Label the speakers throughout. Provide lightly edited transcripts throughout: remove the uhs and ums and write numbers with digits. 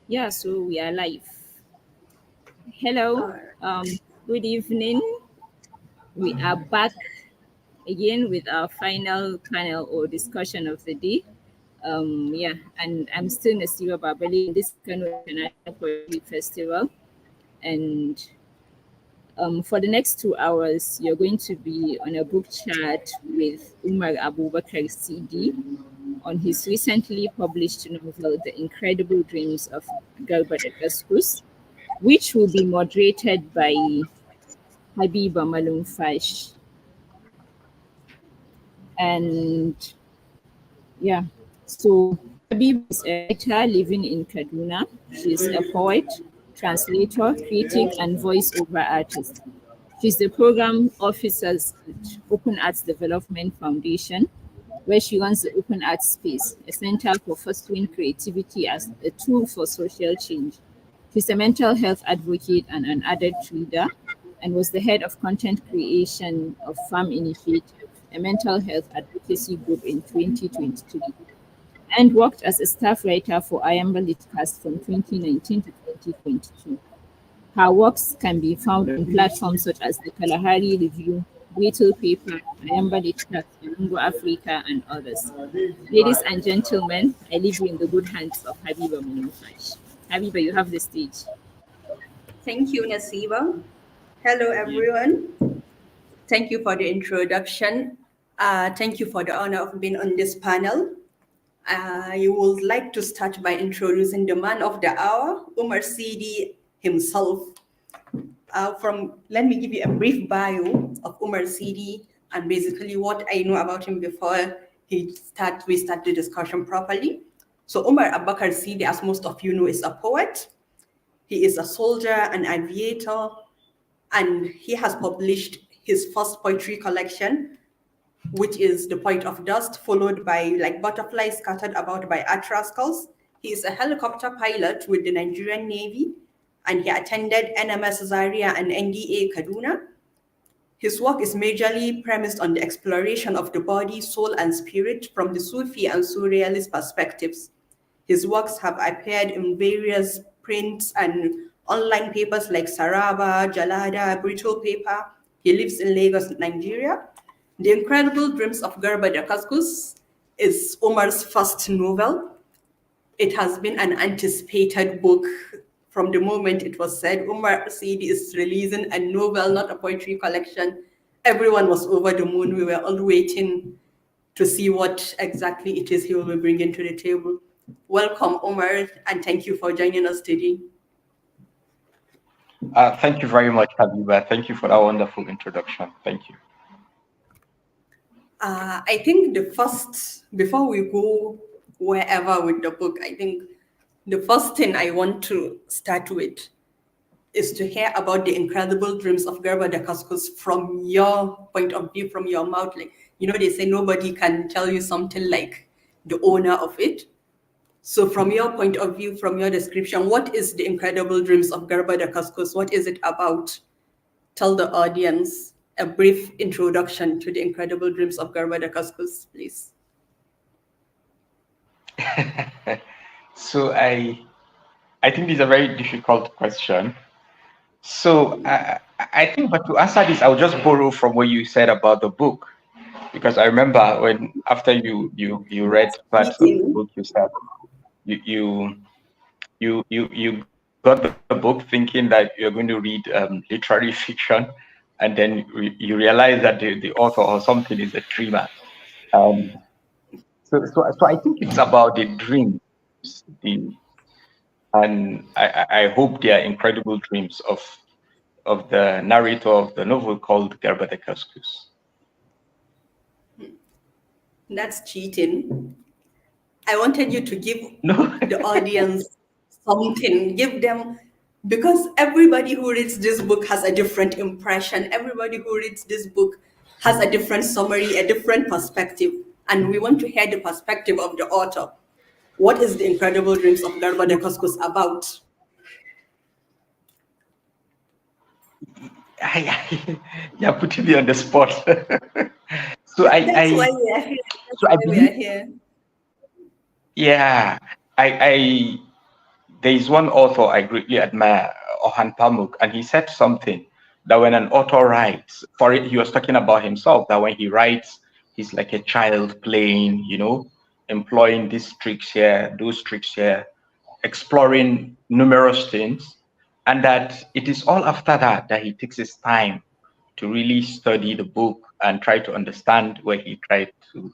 Speaker 1: Yeah, so we are live. Hello,
Speaker 2: Alright.
Speaker 1: good evening. We are back again with our final panel or discussion of the day. Yeah, and I'm still Nasiba Babali in this Kano International Poetry Festival. And for the next 2 hours, you're going to be on a book chat with Umar Abubakar CD on his recently published novel, The Incredible Dreams of Garba Dakaskus, which will be moderated by Habiba Malum Fash. And yeah, so Habiba is a writer living in Kaduna. She's a poet, translator, critic, and voiceover artist. She's the program officer at Open Arts Development Foundation, where she runs the Open Arts Space, a center for fostering creativity as a tool for social change. She's a mental health advocate and an avid reader, and was the head of content creation of Farm Initiative, a mental health advocacy group in 2023, and worked as a staff writer for Ayamba Litcast from 2019 to 2022. Her works can be found on platforms such as the Kalahari Review, Little Paper, Ayamba Litcast, Lungo Africa, and others. Ladies and gentlemen, I leave you in the good hands of Habiba Munumfash. Habiba, you have the stage.
Speaker 2: Thank you, Nasiba. Hello, everyone. Thank you for the introduction. Thank you for the honor of being on this panel. I would like to start by introducing the man of the hour, Umar Sidi himself. Let me give you a brief bio of Umar Sidi and basically what I know about him before we start the discussion properly. So Umar Abakar Sidi, as most of you know, is a poet. He is a soldier, an aviator, and he has published his first poetry collection, which is The Point of Dust, followed by Like Butterflies Scattered About by Atrascals. He is a helicopter pilot with the Nigerian Navy, and he attended NMS Zaria and NDA Kaduna. His work is majorly premised on the exploration of the body, soul, and spirit from the Sufi and Surrealist perspectives. His works have appeared in various prints and online papers like Saraba, Jalada, Brittle Paper. He lives in Lagos, Nigeria. The Incredible Dreams of Garba Dakaskus is Omar's first novel. It has been an anticipated book from the moment it was said Umar Said is releasing a novel, not a poetry collection. Everyone was over the moon. We were all waiting to see what exactly it is he will be bringing to the table. Welcome, Omar, and thank you for joining us today.
Speaker 3: Thank you very much, Habiba. Thank you for that wonderful introduction. Thank you.
Speaker 2: I think before we go wherever with the book, I think the first thing I want to start with is to hear about the incredible dreams of Garba Dakaskus from your point of view, from your mouth. Like, they say nobody can tell you something like the owner of it. So from your point of view, from your description, what is the incredible dreams of Garba Dakaskus? What is it about? Tell the audience a brief introduction to the incredible dreams of Garba Dakaskus, please.
Speaker 3: So I think this is a very difficult question. So I think, but to answer this, I'll just borrow from what you said about the book, because I remember when after you read parts of the book, you said you got the book thinking that you're going to read literary fiction, and then you realize that the author or something is a dreamer. So I think it's about the dreams, and I hope they are incredible dreams of the narrator of the novel called Garba Dakaskus.
Speaker 2: That's cheating. I wanted you to give the audience something, give them, because everybody who reads this book has a different impression. Everybody who reads this book has a different summary, a different perspective. And we want to hear the perspective of the author. What is the incredible dreams of Garba Dakaskus about?
Speaker 3: You're putting me on the spot. So
Speaker 2: That's why we are here. That's why we are here.
Speaker 3: Yeah, there is one author I greatly admire, Orhan Pamuk, and he said something that when an author writes, for it, he was talking about himself, that when he writes, he's like a child playing, employing these tricks here, those tricks here, exploring numerous things, and that it is all after that that he takes his time to really study the book and try to understand what he tried to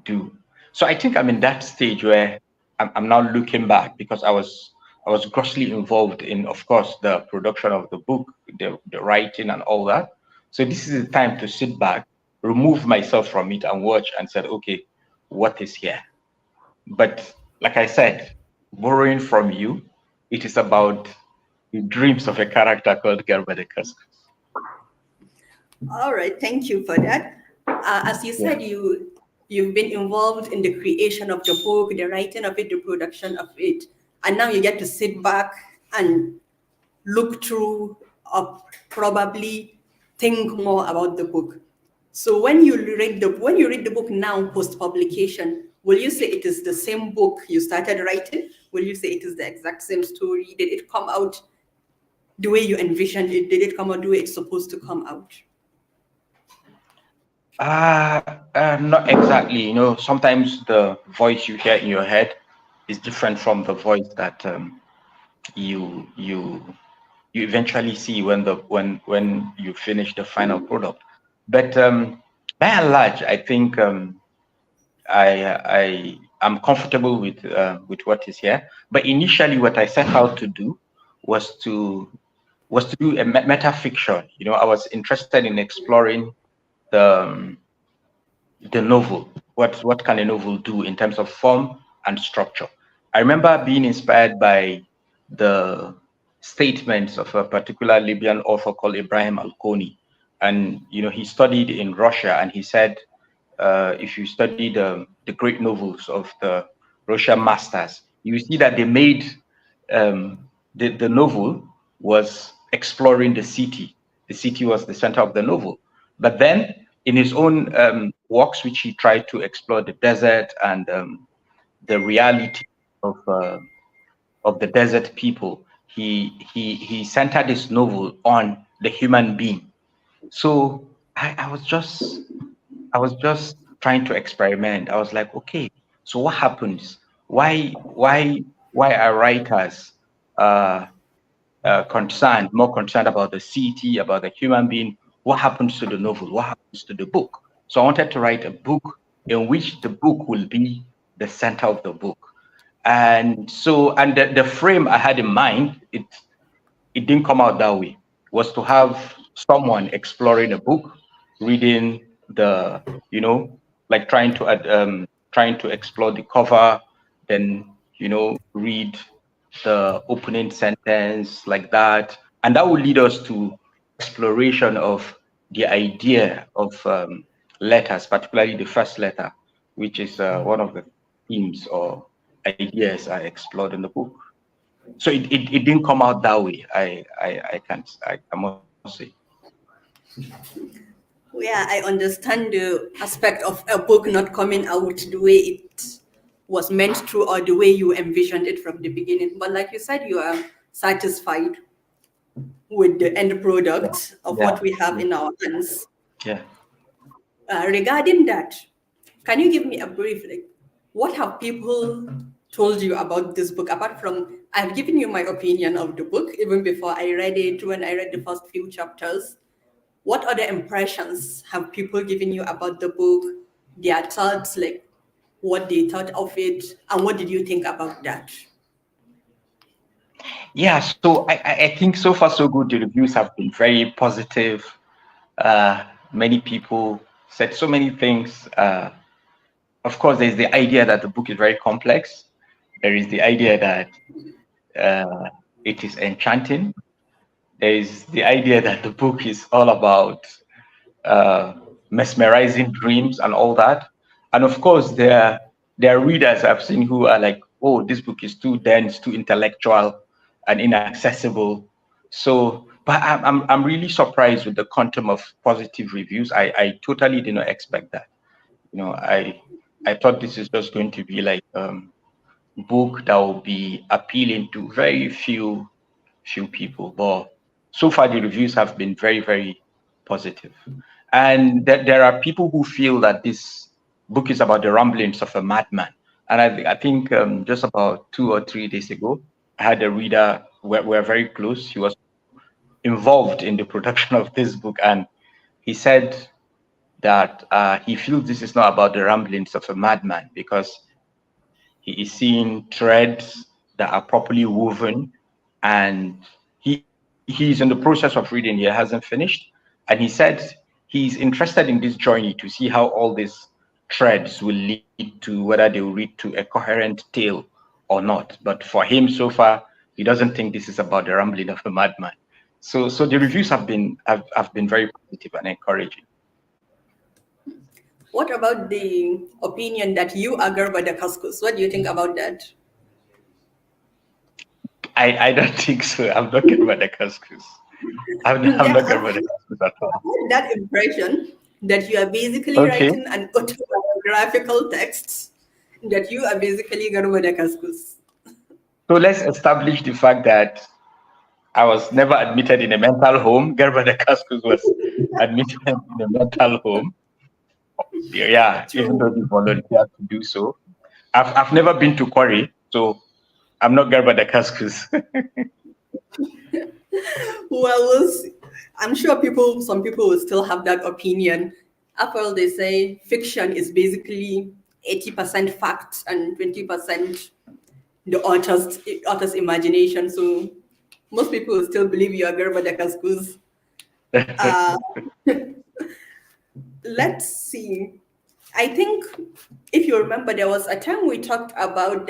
Speaker 3: do. So I think I'm in that stage where I'm now looking back, because I was grossly involved in, of course, the production of the book, the writing and all that. So this is the time to sit back, remove myself from it and watch and said, okay, what is here? But like I said, borrowing from you, it is about the dreams of a character called Garba Dakaskus.
Speaker 2: All right, thank you for that. As you said, you've been involved in the creation of the book, the writing of it, the production of it, and now you get to sit back and look through or probably think more about the book. So when you read the book now post publication, will you say it is the same book you started writing? Will you say it is the exact same story? Did it come out the way you envisioned it? Did it come out the way it's supposed to come out?
Speaker 3: Not exactly. Sometimes the voice you hear in your head is different from the voice that you eventually see when you finish the final product. But by and large, I think I am comfortable with what is here. But initially, what I set out to do was to do a meta fiction. I was interested in exploring the novel. What can a novel do in terms of form and structure? I remember being inspired by the statements of a particular Libyan author called Ibrahim Al-Koni. And he studied in Russia, and he said, if you study the great novels of the Russian masters, you see that they made the novel was exploring the city. The city was the center of the novel. But then in his own works, which he tried to explore the desert and the reality of the desert people, he centered his novel on the human being. So I was just trying to experiment. I was like, okay, so what happens? Why are writers more concerned about the city, about the human being? What happens to the novel? What happens to the book? So I wanted to write a book in which the book will be the center of the book. And so, the frame I had in mind, it didn't come out that way, was to have someone exploring a book, reading the, like trying to explore the cover, then, read the opening sentence like that. And that will lead us to exploration of the idea of letters, particularly the first letter, which is one of the themes or ideas I explored in the book. So it didn't come out that way. I must say.
Speaker 2: Yeah, I understand the aspect of a book not coming out the way it was meant to or the way you envisioned it from the beginning. But like you said, you are satisfied with the end product of what we have in our hands.
Speaker 3: Yeah.
Speaker 2: Regarding that, can you give me a brief, what have people told you about this book? Apart from, I've given you my opinion of the book, even before I read it, when I read the first few chapters. What other impressions have people given you about the book, their thoughts, like what they thought of it, and what did you think about that?
Speaker 3: Yeah, so I think so far so good. The reviews have been very positive. Many people said so many things. Of course, there's the idea that the book is very complex. There is the idea that it is enchanting. There is the idea that the book is all about mesmerizing dreams and all that. And of course, there are readers I've seen who are like, oh, this book is too dense, too intellectual and inaccessible. So, but I'm really surprised with the quantum of positive reviews. I totally did not expect that. I thought this is just going to be like book that will be appealing to very few people. But so far, the reviews have been very, very positive. And there are people who feel that this book is about the ramblings of a madman. And I think just about 2 or 3 days ago, I had a reader, we're very close. He was involved in the production of this book. And he said that he feels this is not about the ramblings of a madman because he is seeing threads that are properly woven, and he's in the process of reading. He hasn't finished, and he said he's interested in this journey to see how all these threads will lead to whether they will lead to a coherent tale or not. But for him, so far, he doesn't think this is about the rambling of a madman. So the reviews have been very positive and encouraging.
Speaker 2: What about the opinion that you are Garba Dakaskus? What do you think about that?
Speaker 3: I don't think so. I'm not Garba Dakaskus. I'm not Garba Dakaskus at all.
Speaker 2: I had that impression that you are basically
Speaker 3: Okay.
Speaker 2: writing an autobiographical text, that you are basically Garba Dakaskus.
Speaker 3: So let's establish the fact that I was never admitted in a mental home. Garba Dakaskus was admitted in a mental home. Yeah, even though he volunteered to do so. I've never been to Quarry, so I'm not Garba Dakaskus.
Speaker 2: Well, I'm sure some people will still have that opinion. After all, they say fiction is basically 80% facts and 20% the author's imagination. So most people will still believe you are Garba Dakaskus. Let's see. I think if you remember, there was a time we talked about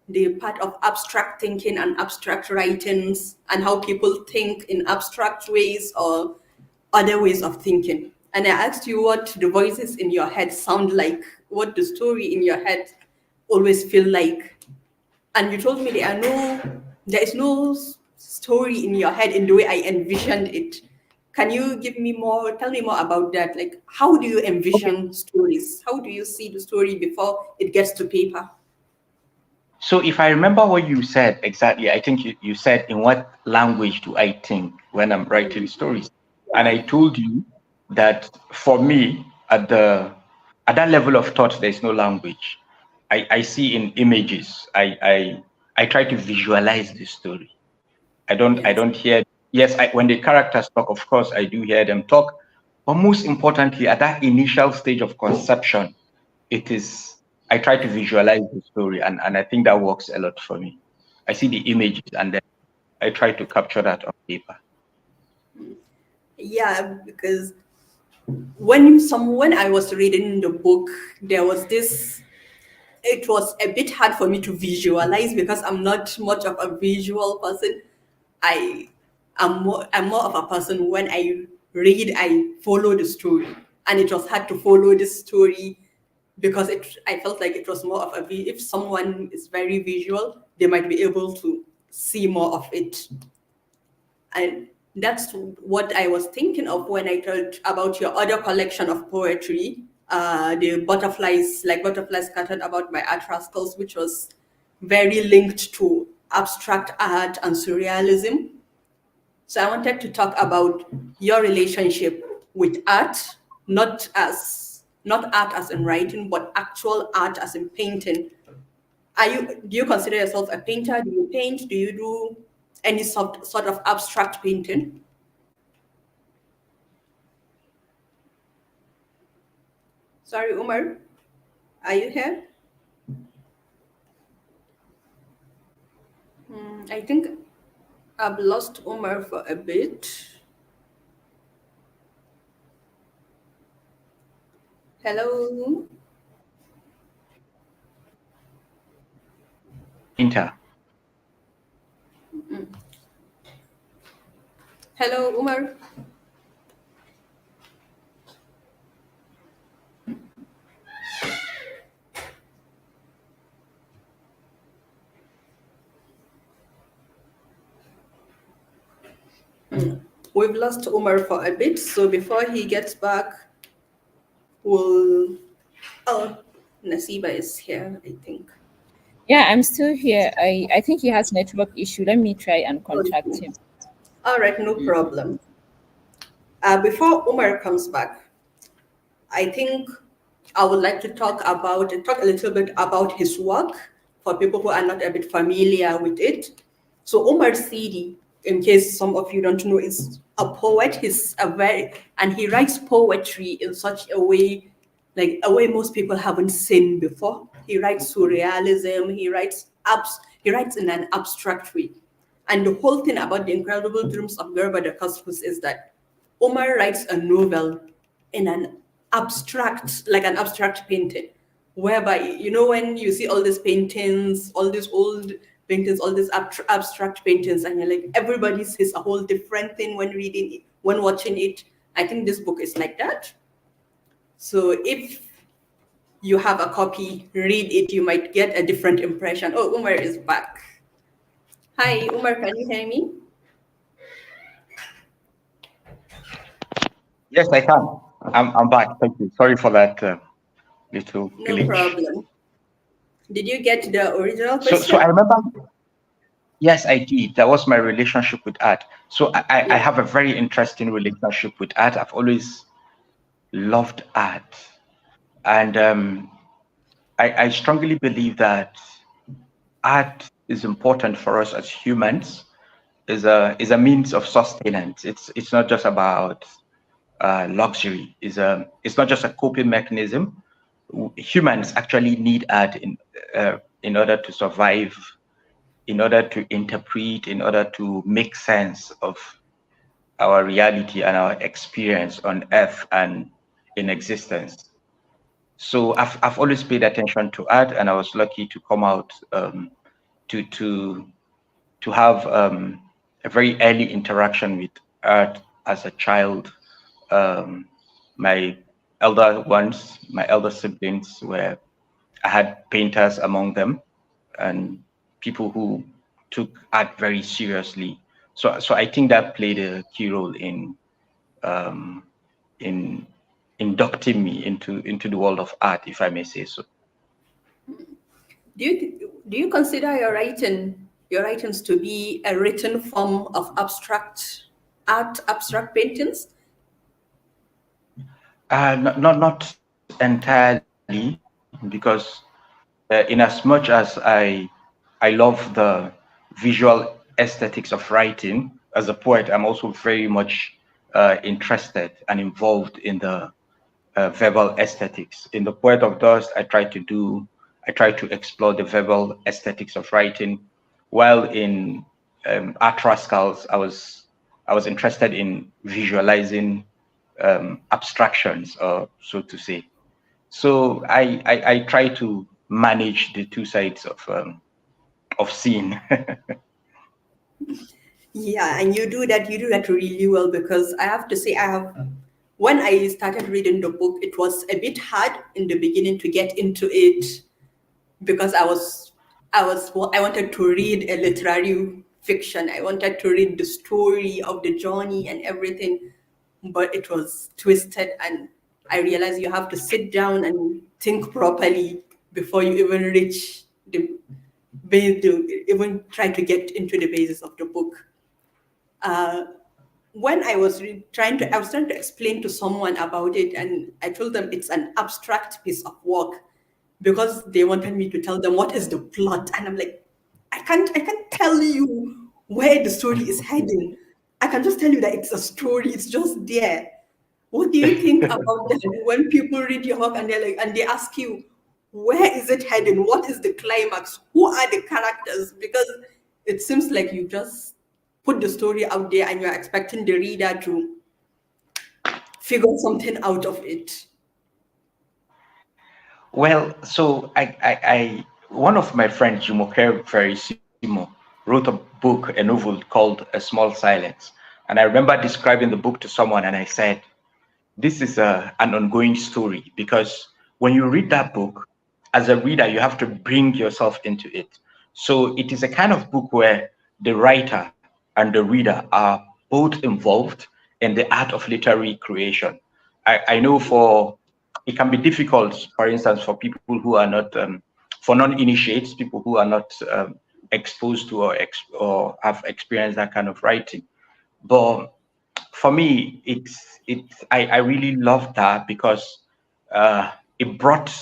Speaker 2: the part of abstract thinking and abstract writings and how people think in abstract ways or other ways of thinking. And I asked you what the voices in your head sound like, what the story in your head always feel like. And you told me there is no story in your head in the way I envisioned it. Can you tell me more about that? Like, how do you envision stories? How do you see the story before it gets to paper?
Speaker 3: So if I remember what you said exactly, I think you said, in what language do I think when I'm writing stories? And I told you that for me, at that level of thought, there's no language. I see in images. I try to visualize the story. I don't hear. Yes, when the characters talk, of course, I do hear them talk. But most importantly, at that initial stage of conception, I try to visualize the story, and I think that works a lot for me. I see the images, and then I try to capture that on paper.
Speaker 2: Yeah, because when I was reading the book, it was a bit hard for me to visualize because I'm not much of a visual person. I'm more of a person. When I read, I follow the story, and it was hard to follow this story because I felt like it was more of if someone is very visual, they might be able to see more of it. And that's what I was thinking of when I told about your other collection of poetry, the butterflies scattered about my art rascals, which was very linked to abstract art and surrealism. So I wanted to talk about your relationship with art, not art as in writing, but actual art as in painting. Do you consider yourself a painter? Do you paint? Do you do any sort of abstract painting? Sorry, Umar, are you here? I think I've lost Umar for a bit. Hello?
Speaker 3: Inter.
Speaker 2: Hello, Umar? We've lost Umar for a bit, so before he gets back, we'll... Oh, Nasiba is here, I think.
Speaker 1: Yeah, I'm still here. I think he has network issue. Let me try and contact
Speaker 2: Okay.
Speaker 1: him.
Speaker 2: All right, no problem. Before Umar comes back, I think I would like to talk a little bit about his work for people who are not a bit familiar with it. So Omar Sidi, in case some of you don't know, is a poet. And he writes poetry in such a way, like a way most people haven't seen before. He writes surrealism. He writes in an abstract way. And the whole thing about the incredible dreams of Garba Dakaskus is that Omar writes a novel in an abstract painting, whereby, when you see all these paintings, all these old paintings, all these abstract paintings, and you're like, everybody sees a whole different thing when reading it, when watching it. I think this book is like that. So if you have a copy, read it, you might get a different impression. Oh, Umar is back. Hi, Umar, can you hear me?
Speaker 3: Yes, I can. I'm back. Thank you. Sorry for that little
Speaker 2: No
Speaker 3: glitch.
Speaker 2: problem. Did you get the original
Speaker 3: So I
Speaker 2: question?
Speaker 3: remember. Yes, I did. That was my relationship with art. So I
Speaker 2: Yeah.
Speaker 3: have a very interesting relationship with art. I've always loved art, and I strongly believe that art is important for us as humans. Is a means of sustenance. It's not just about luxury. It's not just a coping mechanism. Humans actually need art in order to survive, in order to interpret, in order to make sense of our reality and our experience on Earth and in existence. So I've always paid attention to art, and I was lucky to come out to to to have a very early interaction with art as a child. Um, my my elder siblings were, I had painters among them, and people who took art very seriously. So I think that played a key role um, in inducting me into the world of art, if I may say so.
Speaker 2: Do you consider your writings to be a written form of abstract art, abstract paintings?
Speaker 3: Not entirely, because in as much as I love the visual aesthetics of writing, as a poet, I'm also very much interested and involved in the verbal aesthetics. In the Poet of Dust, I try to explore the verbal aesthetics of writing, while in Art Rascals, I was interested in visualizing abstractions, or so to say. So I try to manage the two sides of scene.
Speaker 2: Yeah, and you do that really well, because I have to say, when I started reading the book, it was a bit hard in the beginning to get into it, because I wanted to read a literary fiction. I wanted to read the story of the journey and everything, but it was twisted, and I realized you have to sit down and think properly before you even reach the base, to even try to get into the basis of the book. Uh, when I was trying to explain to someone about it, and I told them it's an abstract piece of work, because they wanted me to tell them what is the plot, and I'm like, I can't tell you where the story is heading. I can just tell you that it's a story. It's just there. What do you think about that when people read your work, and they ask you, where is it heading? What is the climax? Who are the characters? Because it seems like you just put the story out there and you're expecting the reader to figure something out of it.
Speaker 3: Well, so one of my friends, Jumoke Verisimo, wrote a book, a novel called A Small Silence. And I remember describing the book to someone, and I said, this is an ongoing story, because when you read that book, as a reader, you have to bring yourself into it. So it is a kind of book where the writer and the reader are both involved in the art of literary creation. I know it can be difficult, for instance, for people who are not for non-initiates, people who are not exposed to or have experienced that kind of writing. But for me, I really loved that because it brought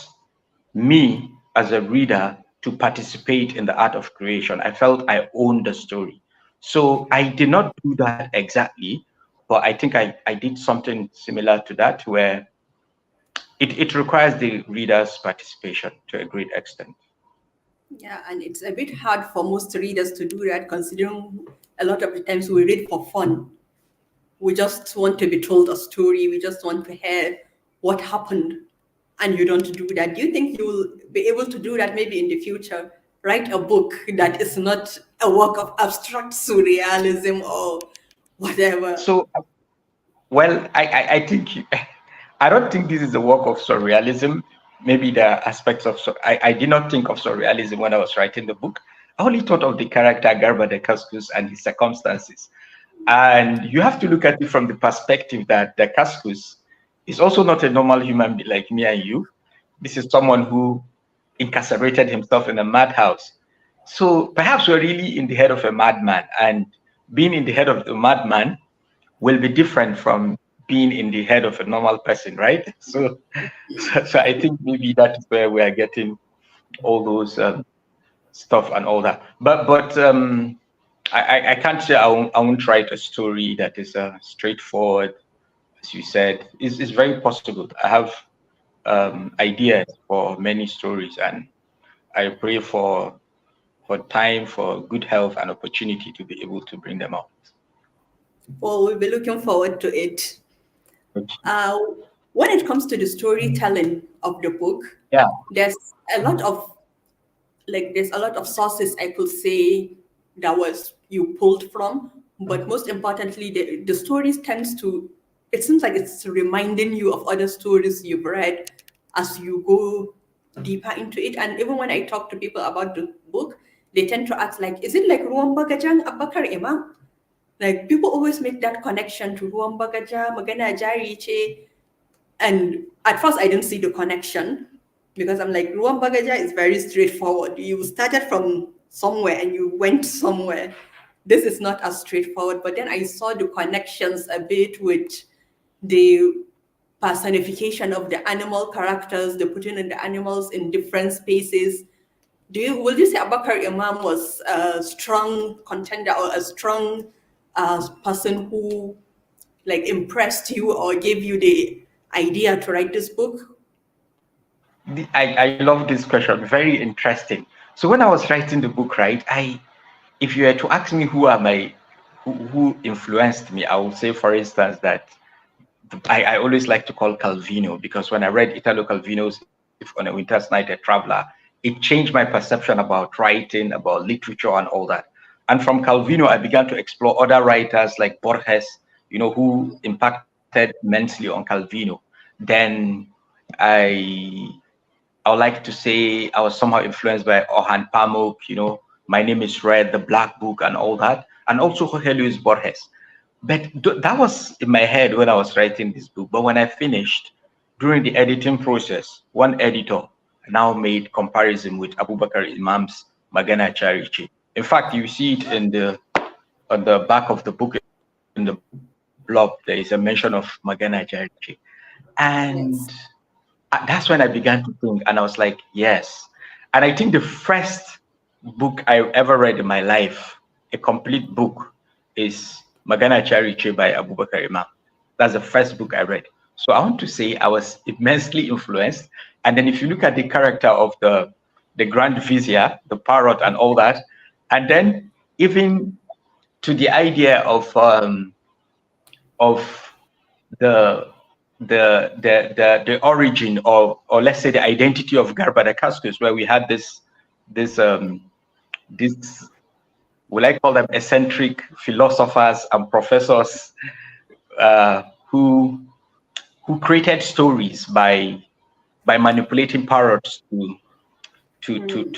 Speaker 3: me as a reader to participate in the art of creation. I felt I owned the story. So I did not do that exactly, but I think I did something similar to that, where it requires the reader's participation to a great extent.
Speaker 2: Yeah, and it's a bit hard for most readers to do that, considering a lot of the times we read for fun. We just want to be told a story. We just want to hear what happened. And you don't do that. Do you think you'll be able to do that maybe in the future? Write a book that is not a work of abstract surrealism or whatever.
Speaker 3: So, well, I think I don't think this is a work of surrealism. Maybe there are aspects of I did not think of surrealism when I was writing the book. I only thought of the character Garba Dakaskus and his circumstances. And you have to look at it from the perspective that Dakaskus is also not a normal human being like me and you. This is someone who incarcerated himself in a madhouse. So perhaps we're really in the head of a madman, and being in the head of the madman will be different from being in the head of a normal person, right? So I think maybe that is where we are getting all those stuff and all that. But I can't say I won't write a story that is straightforward, as you said. It's very possible. I have ideas for many stories, and I pray for time, for good health and opportunity to be able to bring them out.
Speaker 2: Well, we'll be looking forward to it. When it comes to the storytelling of the book,
Speaker 3: Yeah.
Speaker 2: there's a lot of sources I could say that was you pulled from, but most importantly, the stories it seems like it's reminding you of other stories you've read as you go deeper into it. And even when I talk to people about the book, they tend to ask, like, is it like Ruwan Bagajang Abakar Imam? Like, people always make that connection to Ruwan Bagaja, Magana Jari Che. And at first I didn't see the connection, because I'm like, Ruwan Bagaja is very straightforward. You started from somewhere and you went somewhere. This is not as straightforward. But then I saw the connections a bit with the personification of the animal characters, the putting in the animals in different spaces. Will you say Abakar Imam was a strong contender or a strong person who like impressed you or gave you the idea to write this book?
Speaker 3: I love this question. Very interesting. So when I was writing the book, right, if you were to ask me who influenced me, I would say, for instance, that I always like to call Calvino, because when I read Italo Calvino's If on a Winter's Night a Traveler, it changed my perception about writing, about literature and all that. And from Calvino, I began to explore other writers like Borges, who impacted immensely on Calvino. Then I would like to say I was somehow influenced by Orhan Pamuk, My Name is Red, The Black Book and all that, and also Jorge Luis Borges. But that was in my head when I was writing this book. But when I finished, during the editing process, one editor now made comparison with Abubakar Imam's Magana Charichi. In fact, you see it on the back of the book, in the blog, there is a mention of Magana Charichi. And that's when I began to think, and I was like, yes. And I think the first book I ever read in my life, a complete book, is Magana Charichi by Abubakar Imam. That's the first book I read. So I want to say I was immensely influenced. And then if you look at the character of the Grand Vizier, the parrot and all that, and then even to the idea of the origin or let's say the identity of Garba Dakaskus, where we had this will I call them eccentric philosophers and professors who created stories by manipulating parrots to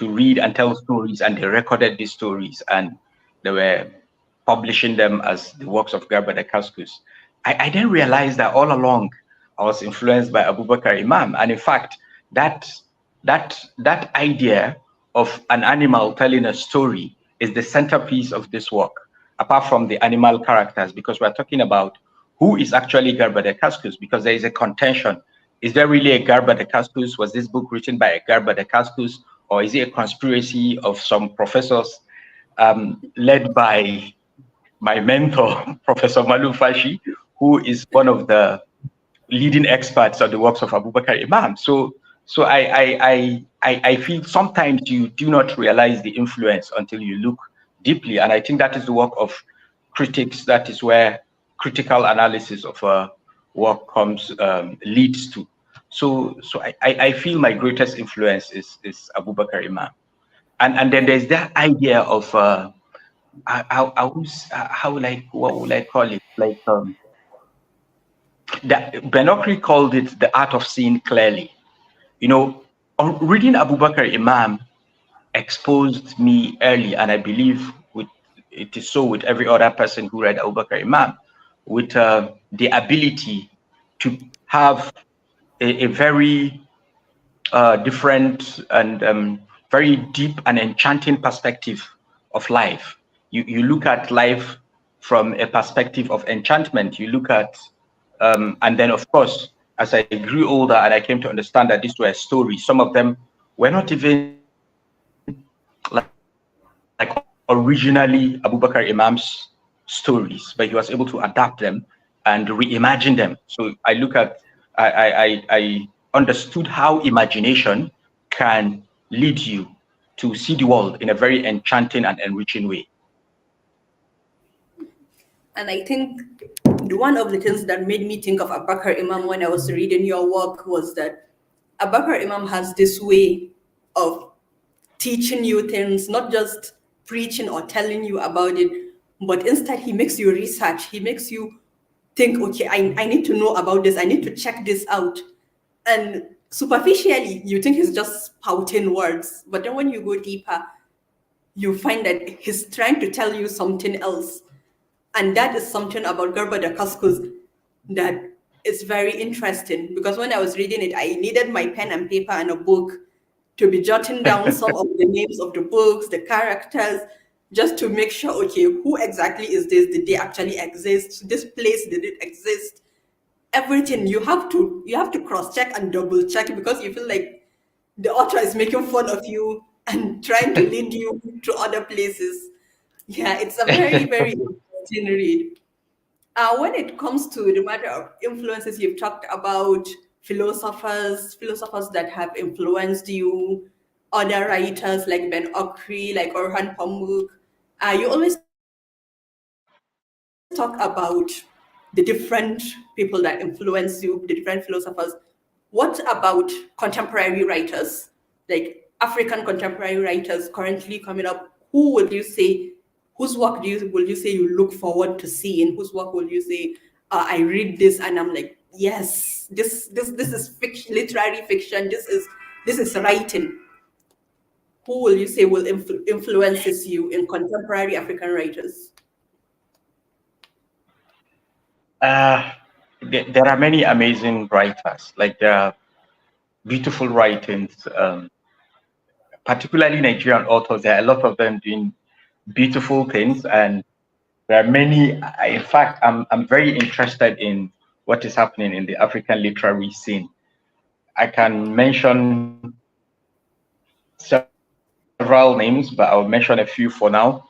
Speaker 3: read and tell stories, and they recorded these stories and they were publishing them as the works of Garba Dakaskus. I didn't realize that all along I was influenced by Abubakar Imam, and in fact that that idea of an animal telling a story is the centerpiece of this work, apart from the animal characters, because we're talking about who is actually Garba Dakaskus, because there is a contention. Is there really a Garba Dakaskus? Was this book written by a Garba Dakaskus, or is it a conspiracy of some professors led by my mentor, Professor Malu Fashi, who is one of the leading experts on the works of Abubakar Imam? So I feel sometimes you do not realize the influence until you look deeply, and I think that is the work of critics. That is where critical analysis of work comes leads to. So I feel my greatest influence is Abubakar Imam, and then there's that idea of how like what would I call it, like that Benokri called it the art of seeing clearly. You know, reading Abu Bakr Imam exposed me early, and I believe with it is so with every other person who read Abu Bakr Imam, with the ability to have a very different and very deep and enchanting perspective of life. You look at life from a perspective of enchantment. You look at, and then of course, as I grew older and I came to understand that these were stories, some of them were not even like originally Abu Bakr Imam's stories, but he was able to adapt them and reimagine them. So I look at, I understood how imagination can lead you to see the world in a very enchanting and enriching way.
Speaker 2: And I think one of the things that made me think of Abakar Imam when I was reading your work was that Abakar Imam has this way of teaching you things, not just preaching or telling you about it, but instead he makes you research. He makes you think, okay, I need to know about this. I need to check this out. And superficially, you think he's just spouting words. But then when you go deeper, you find that he's trying to tell you something else. And that is something about Garba Dakaskus that is very interesting, because when I was reading it, I needed my pen and paper and a book to be jotting down some of the names of the books, the characters, just to make sure, okay, who exactly is this? Did they actually exist? This place, did it exist? Everything you have to cross-check and double-check, because you feel like the author is making fun of you and trying to lead you to other places. Yeah, it's a very, very interesting read. When it comes to the matter of influences, you've talked about philosophers that have influenced you, other writers like Ben Okri, like Orhan Pamuk. You always talk about the different people that influence you, the different philosophers. What about contemporary writers, like African contemporary writers currently coming up? Who would you say, whose work will you say you look forward to seeing? Whose work will you say, I read this and I'm like, yes, this is fiction, literary fiction. This is writing. Who will you say will influences you in contemporary African writers?
Speaker 3: There are many amazing writers. Like there are beautiful writings, particularly Nigerian authors. There are a lot of them doing beautiful things, and there are many. In fact, I'm very interested in what is happening in the African literary scene. I can mention several names, but I'll mention a few for now.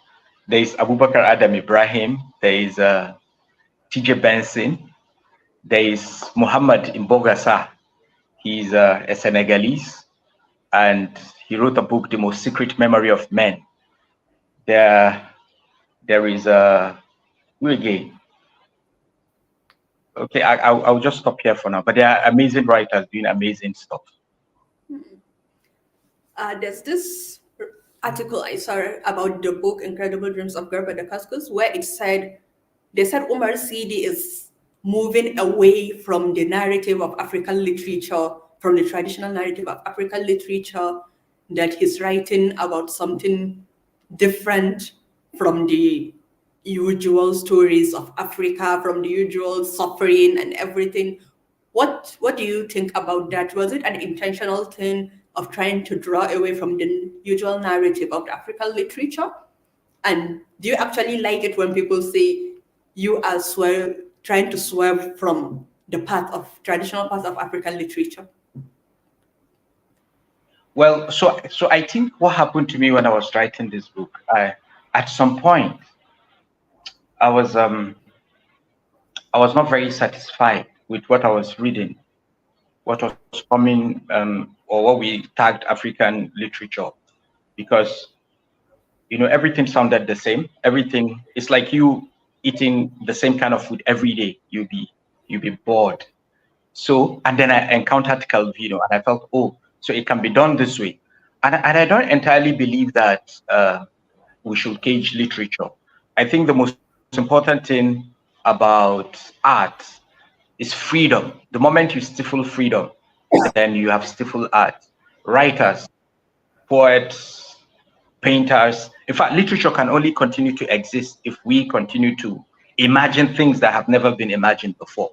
Speaker 3: There is Abubakar Adam Ibrahim. There is TJ Benson. There is Muhammad Imbogasa. He's a Senegalese, and he wrote a book, The Most Secret Memory of Men. There is who again? Okay, I'll just stop here for now. But there are amazing writers doing amazing stuff.
Speaker 2: There's this article I saw about the book Incredible Dreams of Garba Dakaskus, where they said Umar Sidi is moving away from the narrative of African literature, from the traditional narrative of African literature, that he's writing about something different from the usual stories of Africa, from the usual suffering and everything. What do you think about that? Was it an intentional thing, of trying to draw away from the usual narrative of African literature? And do you actually like it when people say you are trying to swerve from the traditional path of African literature?
Speaker 3: Well, so I think what happened to me when I was writing this book, at some point, I was not very satisfied with what I was reading, what was coming, or what we tagged African literature, because everything sounded the same. Everything, it's like you eating the same kind of food every day. You'll be bored. So, and then I encountered Calvino, and I felt, oh, so it can be done this way. And I don't entirely believe that we should cage literature. I think the most important thing about art is freedom. The moment you stifle freedom, then you have stifled art. Writers, poets, painters. In fact, literature can only continue to exist if we continue to imagine things that have never been imagined before.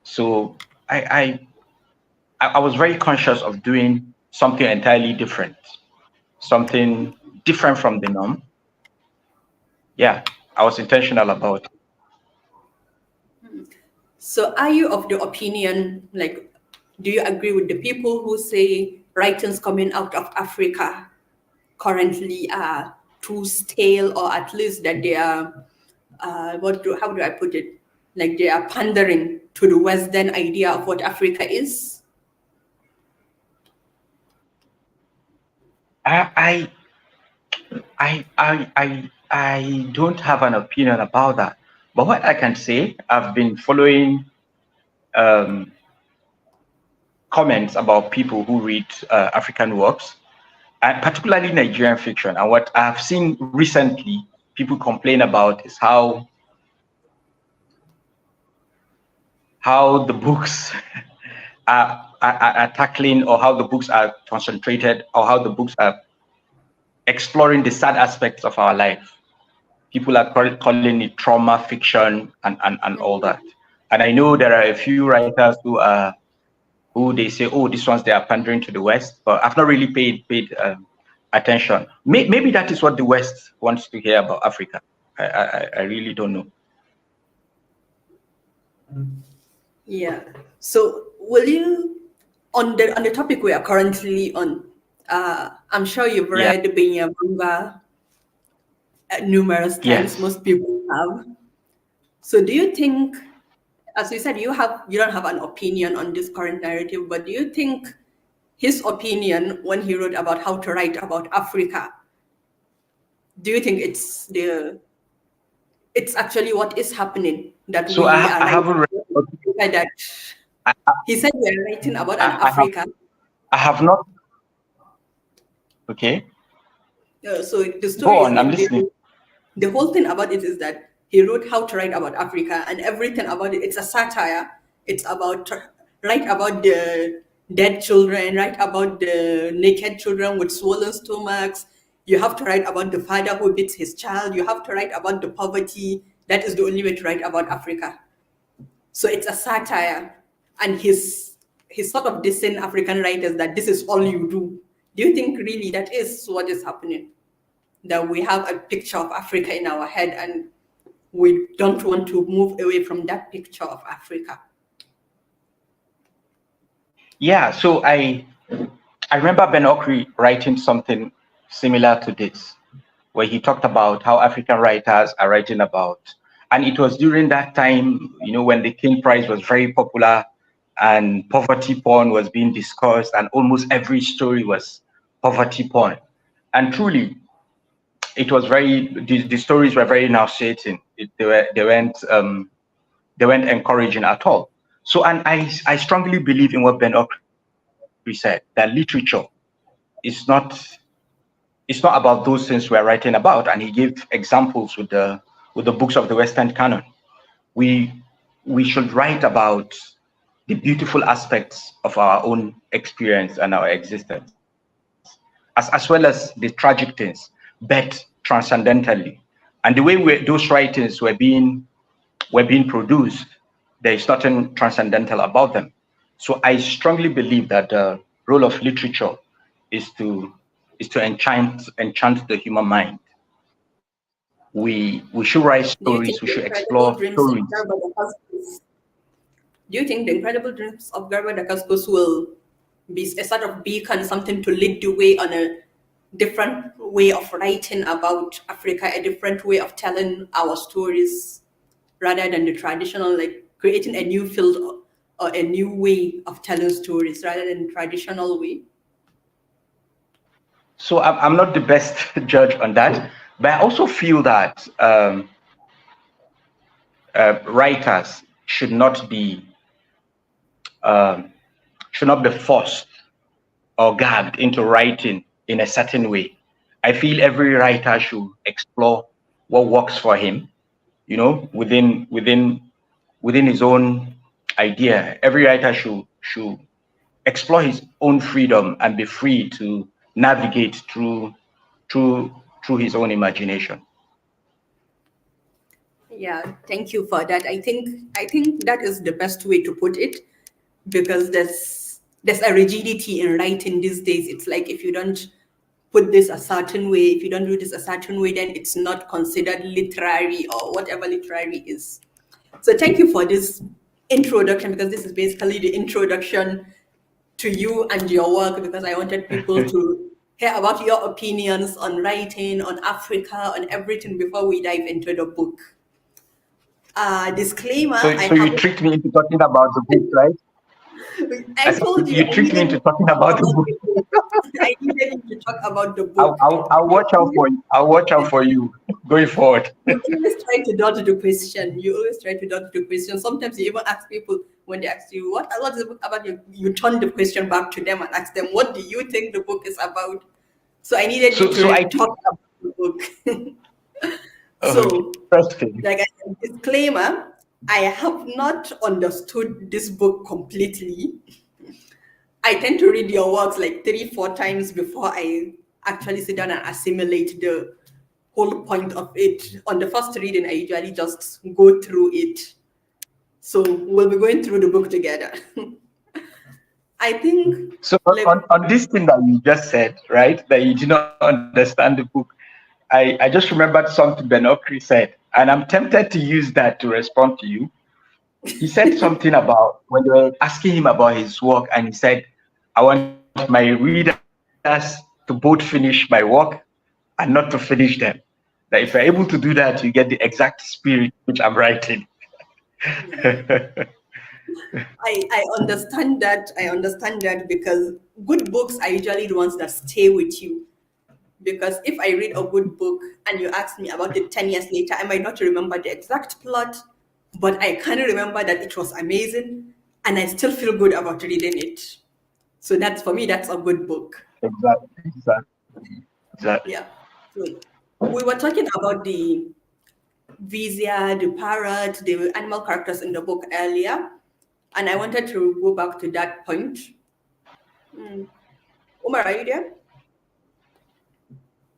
Speaker 3: So I was very conscious of doing something entirely different, something different from the norm. Yeah, I was intentional about it.
Speaker 2: So are you of the opinion, like, do you agree with the people who say writings coming out of Africa currently are too stale, or at least that they are, how do I put it? Like they are pandering to the Western idea of what Africa is?
Speaker 3: I don't have an opinion about that. But what I can say, I've been following comments about people who read African works, and particularly Nigerian fiction. And what I've seen recently, people complain about is how the books are tackling, or how the books are concentrated, or how the books are exploring the sad aspects of our life. People are calling it trauma fiction and all that. And I know there are a few writers who they say, oh, these ones, they are pandering to the West, but I've not really paid attention. Maybe that is what the West wants to hear about Africa. I really don't know.
Speaker 2: Yeah. So will you, on the topic we are currently on, I'm sure you've read Binyabunga numerous times.
Speaker 3: Yes.
Speaker 2: Most people have. So do you think, as you said, you don't have an opinion on this current narrative, but do you think his opinion when he wrote about how to write about Africa, do you think it's actually what is happening that
Speaker 3: So
Speaker 2: we
Speaker 3: I
Speaker 2: are
Speaker 3: haven't read.
Speaker 2: that he said we are writing about an Africa?
Speaker 3: I have not. Okay.
Speaker 2: So the story
Speaker 3: Go
Speaker 2: is
Speaker 3: on,
Speaker 2: that
Speaker 3: I'm listening.
Speaker 2: the whole thing about it is that he wrote how to write about Africa, and everything about it, it's a satire. It's about write about the dead children, write about the naked children with swollen stomachs. You have to write about the father who beats his child. You have to write about the poverty. That is the only way to write about Africa. So it's a satire, and he's sort of dissing African writers that this is all you do. Do you think really that is what is happening? That we have a picture of Africa in our head and we don't want to move away from that picture of Africa?
Speaker 3: Yeah, so I remember Ben Okri writing something similar to this, where he talked about how African writers are writing about, and it was during that time, when the King Prize was very popular and poverty porn was being discussed, and almost every story was poverty porn. And truly, it was the stories were very nauseating. They weren't encouraging at all. So, and I strongly believe in what Ben Okri said, that literature is not about those things we're writing about. And he gave examples with the books of the Western canon. We should write about the beautiful aspects of our own experience and our existence, as well as the tragic things, but transcendentally. And the way those writings were being produced, there is nothing transcendental about them. So I strongly believe that the role of literature is to enchant the human mind. We should write
Speaker 2: Do you
Speaker 3: stories.
Speaker 2: think
Speaker 3: We
Speaker 2: the
Speaker 3: should
Speaker 2: incredible
Speaker 3: explore
Speaker 2: dreams of
Speaker 3: stories.
Speaker 2: Garba Dakaskus, do you think the incredible dreams of Garba Dakaskus will be a sort of beacon, something to lead the way on a different way of writing about Africa, a different way of telling our stories rather than the traditional, like creating a new field or a new way of telling stories rather than the traditional way?
Speaker 3: So I'm not the best judge on that, but I also feel that writers um, should not be forced or gagged into writing in a certain way. I feel every writer should explore what works for him, within his own idea. Every writer should explore his own freedom and be free to navigate through through his own imagination.
Speaker 2: Yeah, thank you for that. I think that is the best way to put it, because there's a rigidity in writing these days. It's like if you don't put this a certain way, if you don't do this a certain way, then it's not considered literary or whatever literary is. So thank you for this introduction, because this is basically the introduction to you and your work, because I wanted people to hear about your opinions on writing, on Africa, on everything before we dive into the book. Disclaimer, I
Speaker 3: So you
Speaker 2: haven't.
Speaker 3: tricked me into talking about the book, right? I
Speaker 2: I
Speaker 3: said
Speaker 2: told you
Speaker 3: you
Speaker 2: I
Speaker 3: tricked me
Speaker 2: needed
Speaker 3: into
Speaker 2: you to
Speaker 3: talking
Speaker 2: talk
Speaker 3: about the
Speaker 2: about
Speaker 3: book.
Speaker 2: the book. I needed you to talk about the book.
Speaker 3: I'll watch out for you. I'll watch out for you going forward.
Speaker 2: You always try to dodge the question. You always try to dodge the question. Sometimes you even ask people when they ask you, what is the book about? You turn the question back to them and ask them, what do you think the book is about? So I needed you
Speaker 3: So I
Speaker 2: to
Speaker 3: think
Speaker 2: talk about the book.
Speaker 3: okay,
Speaker 2: So,
Speaker 3: interesting.
Speaker 2: like I said, disclaimer, I have not understood this book completely. I tend to read your works like 3, 4 times before I actually sit down and assimilate the whole point of it. On the first reading, I usually just go through it. So we'll be going through the book together. I think,
Speaker 3: So
Speaker 2: like,
Speaker 3: on this thing that you just said, right, that you did not understand the book, I just remembered something Benokri said, and I'm tempted to use that to respond to you. He said something about when they were asking him about his work, and he said, I want my readers to both finish my work and not to finish them. That if you're able to do that, you get the exact spirit which I'm writing.
Speaker 2: I understand that. I understand that, because good books are usually the ones that stay with you. Because if I read a good book and you ask me about it 10 years later, I might not remember the exact plot, but I kind of remember that it was amazing and I still feel good about reading it. So that's, for me, that's a good book.
Speaker 3: Exactly.
Speaker 2: Yeah. So we were talking about the Vizia, the parrot, the animal characters in the book earlier, and I wanted to go back to that point. Umar, are you there?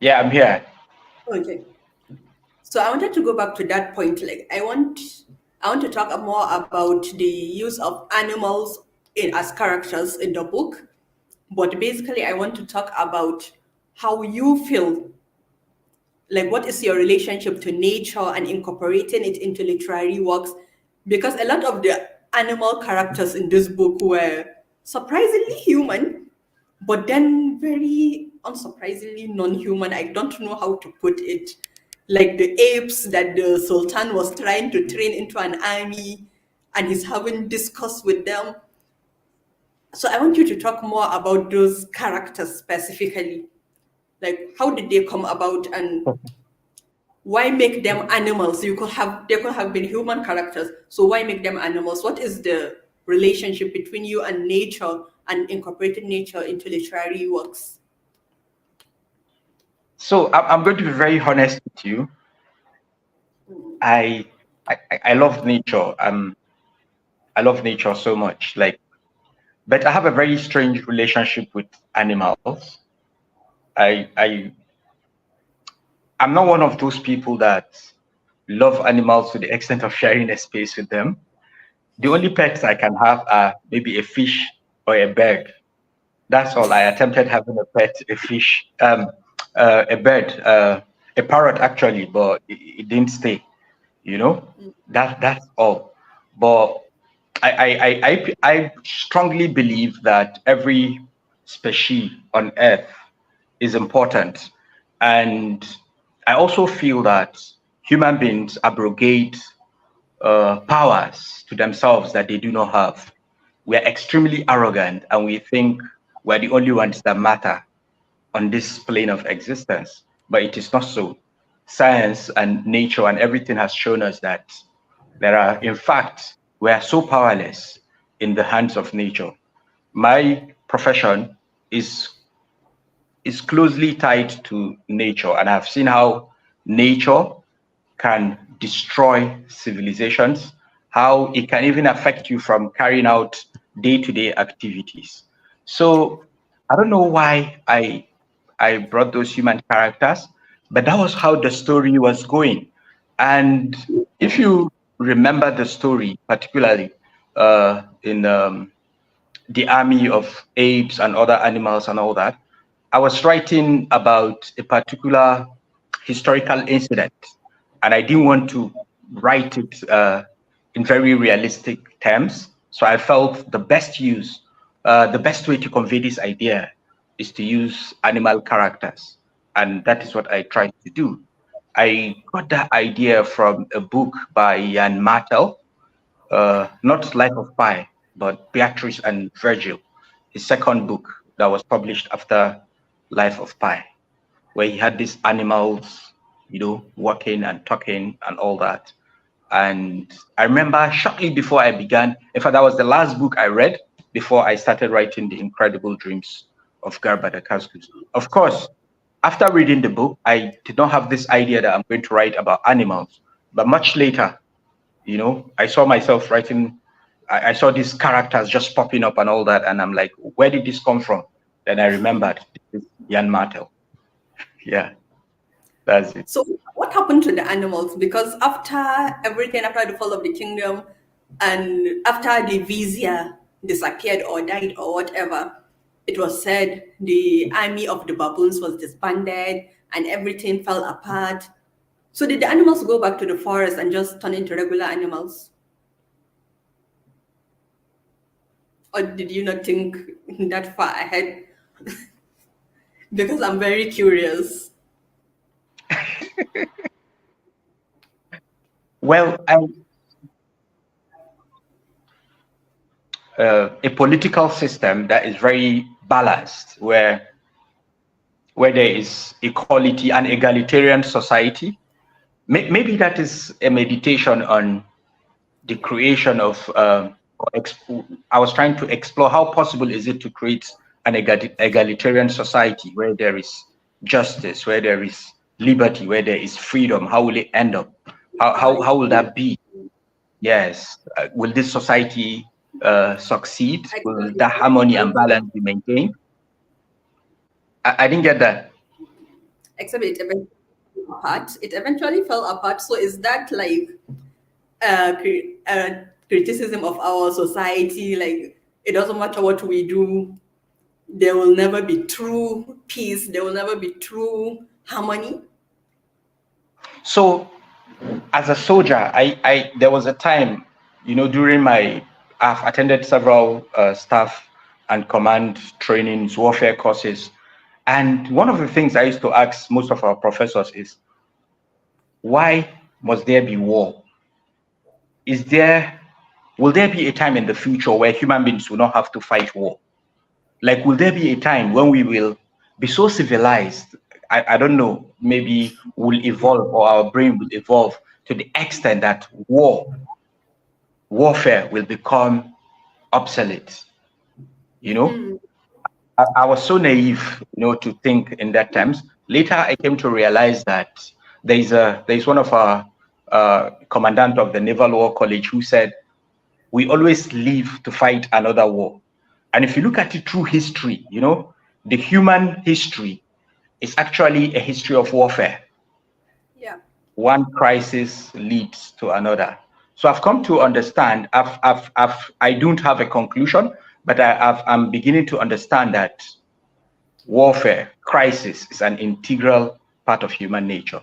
Speaker 3: Yeah, I'm here.
Speaker 2: Okay. So I wanted to go back to that point. Like I want to talk more about the use of animals as characters in the book. But basically I want to talk about how you feel, like what is your relationship to nature and incorporating it into literary works, because a lot of the animal characters in this book were surprisingly human, but then very unsurprisingly non-human. I don't know how to put it, like the apes that the sultan was trying to train into an army and he's having discourse with them. So I want you to talk more about those characters specifically, like how did they come about and why make them animals? They could have been human characters. So why make them animals? What is the relationship between you and nature and incorporating nature into literary works?
Speaker 3: So I'm going to be very honest with you. I I love nature. I love nature so much. But I have a very strange relationship with animals. I I'm not one of those people that love animals to the extent of sharing a space with them. The only pets I can have are maybe a fish or a bird. That's all. I attempted having a pet, a fish, a bird, a parrot actually, but it didn't stay. You know, that's all. But I strongly believe that every species on Earth is important, and I also feel that human beings abrogate powers to themselves that they do not have. We're extremely arrogant, and we think we're the only ones that matter on this plane of existence, but it is not so. Science and nature and everything has shown us that there are, in fact, we are so powerless in the hands of nature. My profession is closely tied to nature, and I've seen how nature can destroy civilizations, how it can even affect you from carrying out day-to-day activities. So I don't know why I brought those human characters, but that was how the story was going. And if you remember the story, particularly in the army of apes and other animals and all that, I was writing about a particular historical incident, and I didn't want to write it in very realistic terms. So I felt the best way to convey this idea is to use animal characters, and that is what I tried to do. I got that idea from a book by Jan Martel, not Life of Pi, but Beatrice and Virgil, his second book that was published after Life of Pi, where he had these animals, walking and talking and all that. And I remember shortly before I began, in fact, that was the last book I read before I started writing The Incredible Dreams of Garba Dakaskus. Of course, after reading the book, I did not have this idea that I'm going to write about animals. But much later, I saw myself writing, I saw these characters just popping up and all that. And I'm like, where did this come from? Then I remembered this is Jan Martel. Yeah, that's it.
Speaker 2: So what happened to the animals? Because after everything, after the fall of the kingdom, and after the vizier disappeared or died or whatever, it was said the army of the baboons was disbanded and everything fell apart. So did the animals go back to the forest and just turn into regular animals? Or did you not think that far ahead? Because I'm very curious.
Speaker 3: Well, a political system that is very balanced, where there is equality and egalitarian society. Maybe that is a meditation on the creation of. I was trying to explore how possible is it to create an egalitarian society where there is justice, where there is liberty, where there is freedom. How will it end up? How will that be? Yes. Will this society succeed? Will that harmony and balance be maintained? I didn't get that.
Speaker 2: Except it eventually fell apart. It eventually fell apart. So is that like criticism of our society? Like, it doesn't matter what we do, there will never be true peace. There will never be true harmony.
Speaker 3: So, as a soldier, there was a time, during I've attended several staff and command trainings, warfare courses, and one of the things I used to ask most of our professors is, why must there be war? Will there be a time in the future where human beings will not have to fight war? Like, will there be a time when we will be so civilized? I don't know, maybe we'll evolve, or our brain will evolve to the extent that warfare will become obsolete. I was so naive, to think in that terms. Later, I came to realize that there's one of our commandant of the Naval War College who said, we always live to fight another war. And if you look at it through history, the human history is actually a history of warfare.
Speaker 2: Yeah.
Speaker 3: One crisis leads to another. So I've come to understand, I don't have a conclusion, But I'm beginning to understand that warfare, crisis is an integral part of human nature.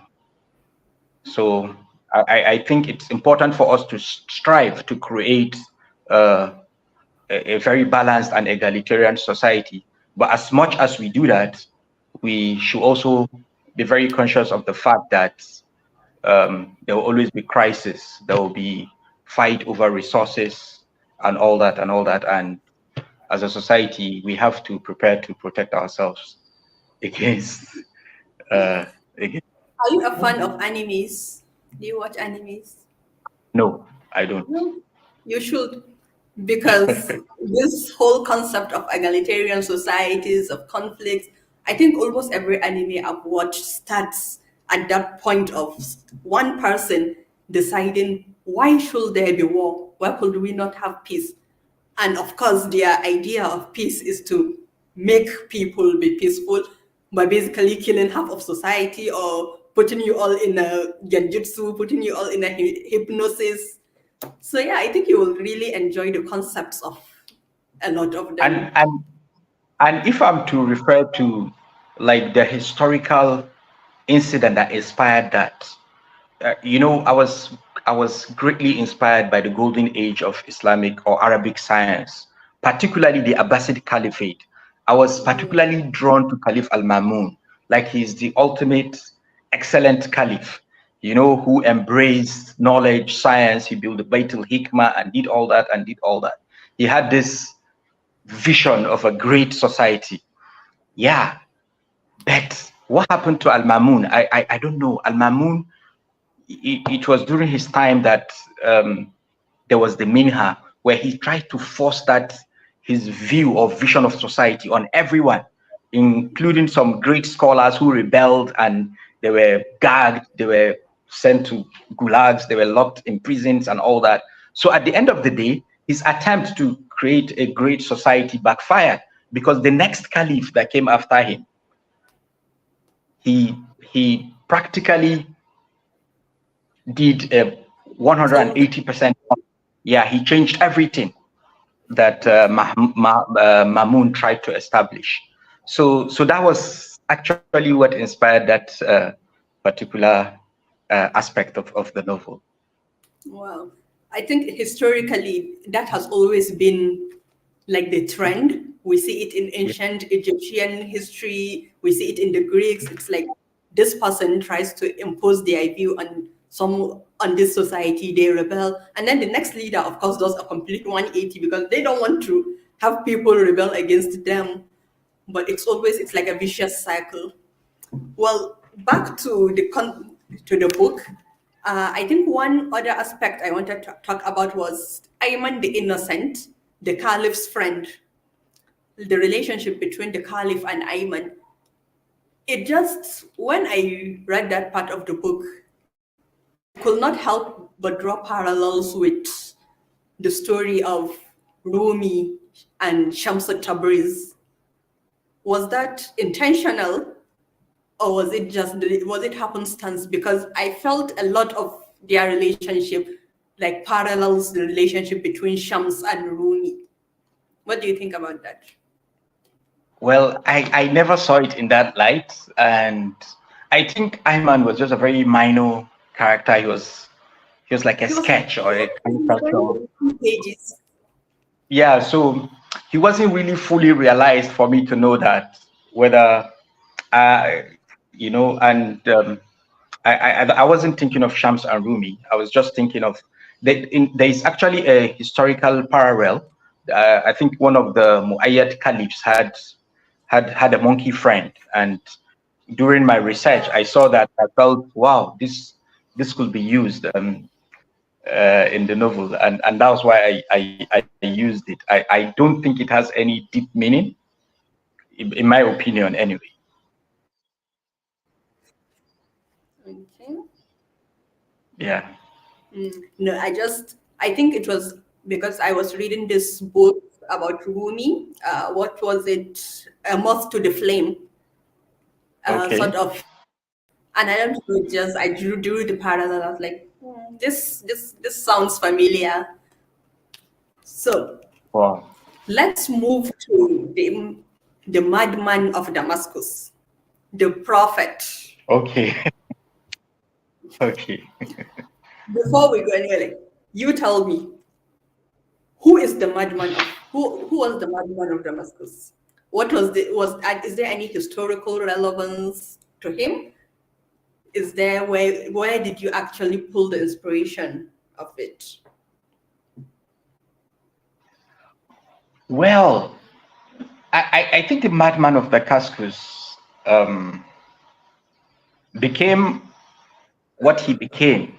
Speaker 3: So I think it's important for us to strive to create a very balanced and egalitarian society. But as much as we do that, we should also be very conscious of the fact that there will always be crisis. There will be fight over resources and all that and all that. And as a society, we have to prepare to protect ourselves against. Against.
Speaker 2: Are you a fan of animes? Do you watch animes?
Speaker 3: No, I don't.
Speaker 2: No, you should, because this whole concept of egalitarian societies, of conflicts, I think almost every anime I've watched starts at that point of one person deciding, why should there be war? Why could we not have peace? And of course, their idea of peace is to make people be peaceful by basically killing half of society or putting you all in a genjutsu, putting you all in a hypnosis. So yeah, I think you will really enjoy the concepts of a lot of them.
Speaker 3: And if I'm to refer to like the historical incident that inspired that, I was greatly inspired by the golden age of Islamic or Arabic science, particularly the Abbasid Caliphate. I was particularly drawn to Caliph Al-Mamun, like he's the ultimate excellent caliph, who embraced knowledge, science. He built the Bait al-Hikmah and did all that and did all that. He had this vision of a great society. Yeah, but what happened to Al-Mamun? I don't know. Al-Mamun, it was during his time that there was the Minha, where he tried to force his view or vision of society on everyone, including some great scholars who rebelled, and they were gagged, they were sent to gulags, they were locked in prisons and all that. So at the end of the day, his attempt to create a great society backfired, because the next caliph that came after him, he practically did a 180%. Yeah, he changed everything that Mamun tried to establish. So that was actually what inspired that particular aspect of the novel.
Speaker 2: Wow. I think historically that has always been like the trend. We see it in ancient Egyptian history, we see it in the Greeks. It's like this person tries to impose their view on this society, they rebel, and then the next leader, of course, does a complete 180 because they don't want to have people rebel against them. But it's like a vicious cycle. Well, back to the book. I think one other aspect I wanted to talk about was Ayman the Innocent, the Caliph's friend. The relationship between the Caliph and Ayman. When I read that part of the book, I could not help but draw parallels with the story of Rumi and Shamsat Tabriz. Was that intentional, or was it happenstance? Because I felt a lot of their relationship like parallels the relationship between Shams and Rumi. What do you think about that?
Speaker 3: Well, I never saw it in that light, and I think Ayman was just a very minor character. He was like a sketch or a caricature.
Speaker 2: Pages.
Speaker 3: Yeah, so he wasn't really fully realized for me to know that whether, and I wasn't thinking of Shams and Rumi. I was just thinking of there is actually a historical parallel. I think one of the Muayyad caliphs had a monkey friend, and during my research, I saw that. I felt, wow, this could be used in the novel, and that was why I used it. I don't think it has any deep meaning, in my opinion, anyway.
Speaker 2: Okay.
Speaker 3: Yeah.
Speaker 2: No, I think it was because I was reading this book about Rumi. What was it? A Moth to the Flame.
Speaker 3: Okay.
Speaker 2: Sort of. And I don't know, I drew the parallel. I was like, this sounds familiar. So,
Speaker 3: Wow.
Speaker 2: Let's move to the madman of Damascus, the prophet.
Speaker 3: Okay. Okay.
Speaker 2: Before we go anywhere, like, you tell me, who is the madman of who was the madman of Damascus? What was is there any historical relevance to him? Is there where did you actually pull the inspiration of it?
Speaker 3: Well, I think the madman of Dakaskus became what he became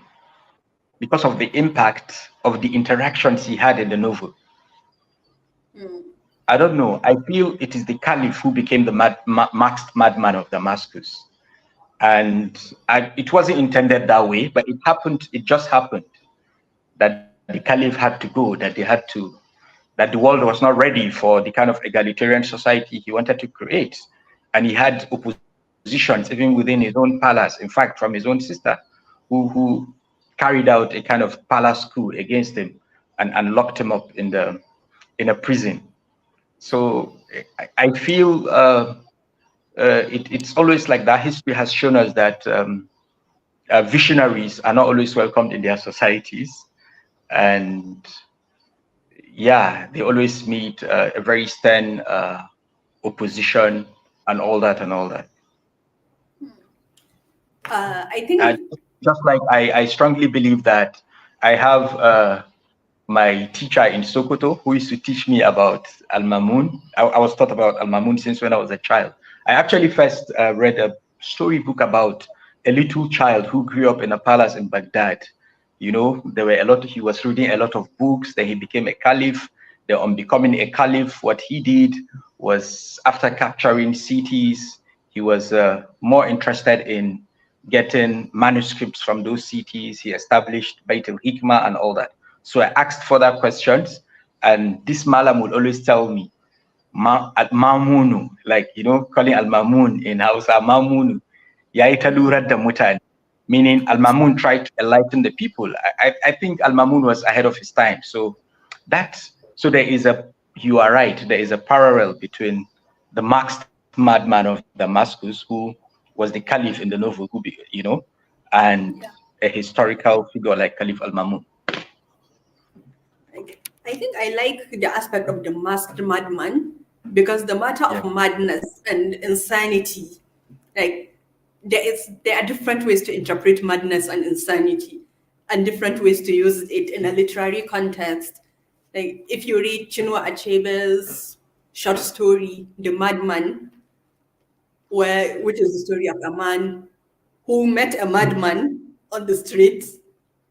Speaker 3: because of the impact of the interactions he had in the novel. I don't know. I feel it is the Caliph who became the masked madman of Damascus. And it wasn't intended that way, but it happened. It just happened that the Caliph had to go, that the world was not ready for the kind of egalitarian society he wanted to create. And he had oppositions even within his own palace, in fact, from his own sister, who carried out a kind of palace coup against him and locked him up in a prison. So I feel it's always like that. History has shown us that visionaries are not always welcomed in their societies. And yeah, they always meet a very stern opposition and all that and all that.
Speaker 2: I think
Speaker 3: And just like I strongly believe that I have my teacher in Sokoto who used to teach me about Al-Mamun. I was taught about Al-Mamun since when I was a child. I actually first read a storybook about a little child who grew up in a palace in Baghdad. You know, he was reading a lot of books, then he became a caliph. Then on becoming a caliph, what he did was, after capturing cities, he was more interested in getting manuscripts from those cities. He established Bait al-Hikmah and all that. So I asked further questions, and this Malam would always tell me, Mamunu, like, calling Al-Mamun in Hausa, Mamunu, ya ita lurar da mutane, meaning Al-Mamun tried to enlighten the people. I think Al-Mamun was ahead of his time. So you are right, there is a parallel between the masked madman of Damascus, who was the caliph in the novel, and a historical figure like Caliph Al-Mamun.
Speaker 2: I think I like the aspect of the masked madman because the matter of madness and insanity, like there are different ways to interpret madness and insanity and different ways to use it in a literary context. Like if you read Chinua Achebe's short story, The Madman, which is the story of a man who met a madman on the streets,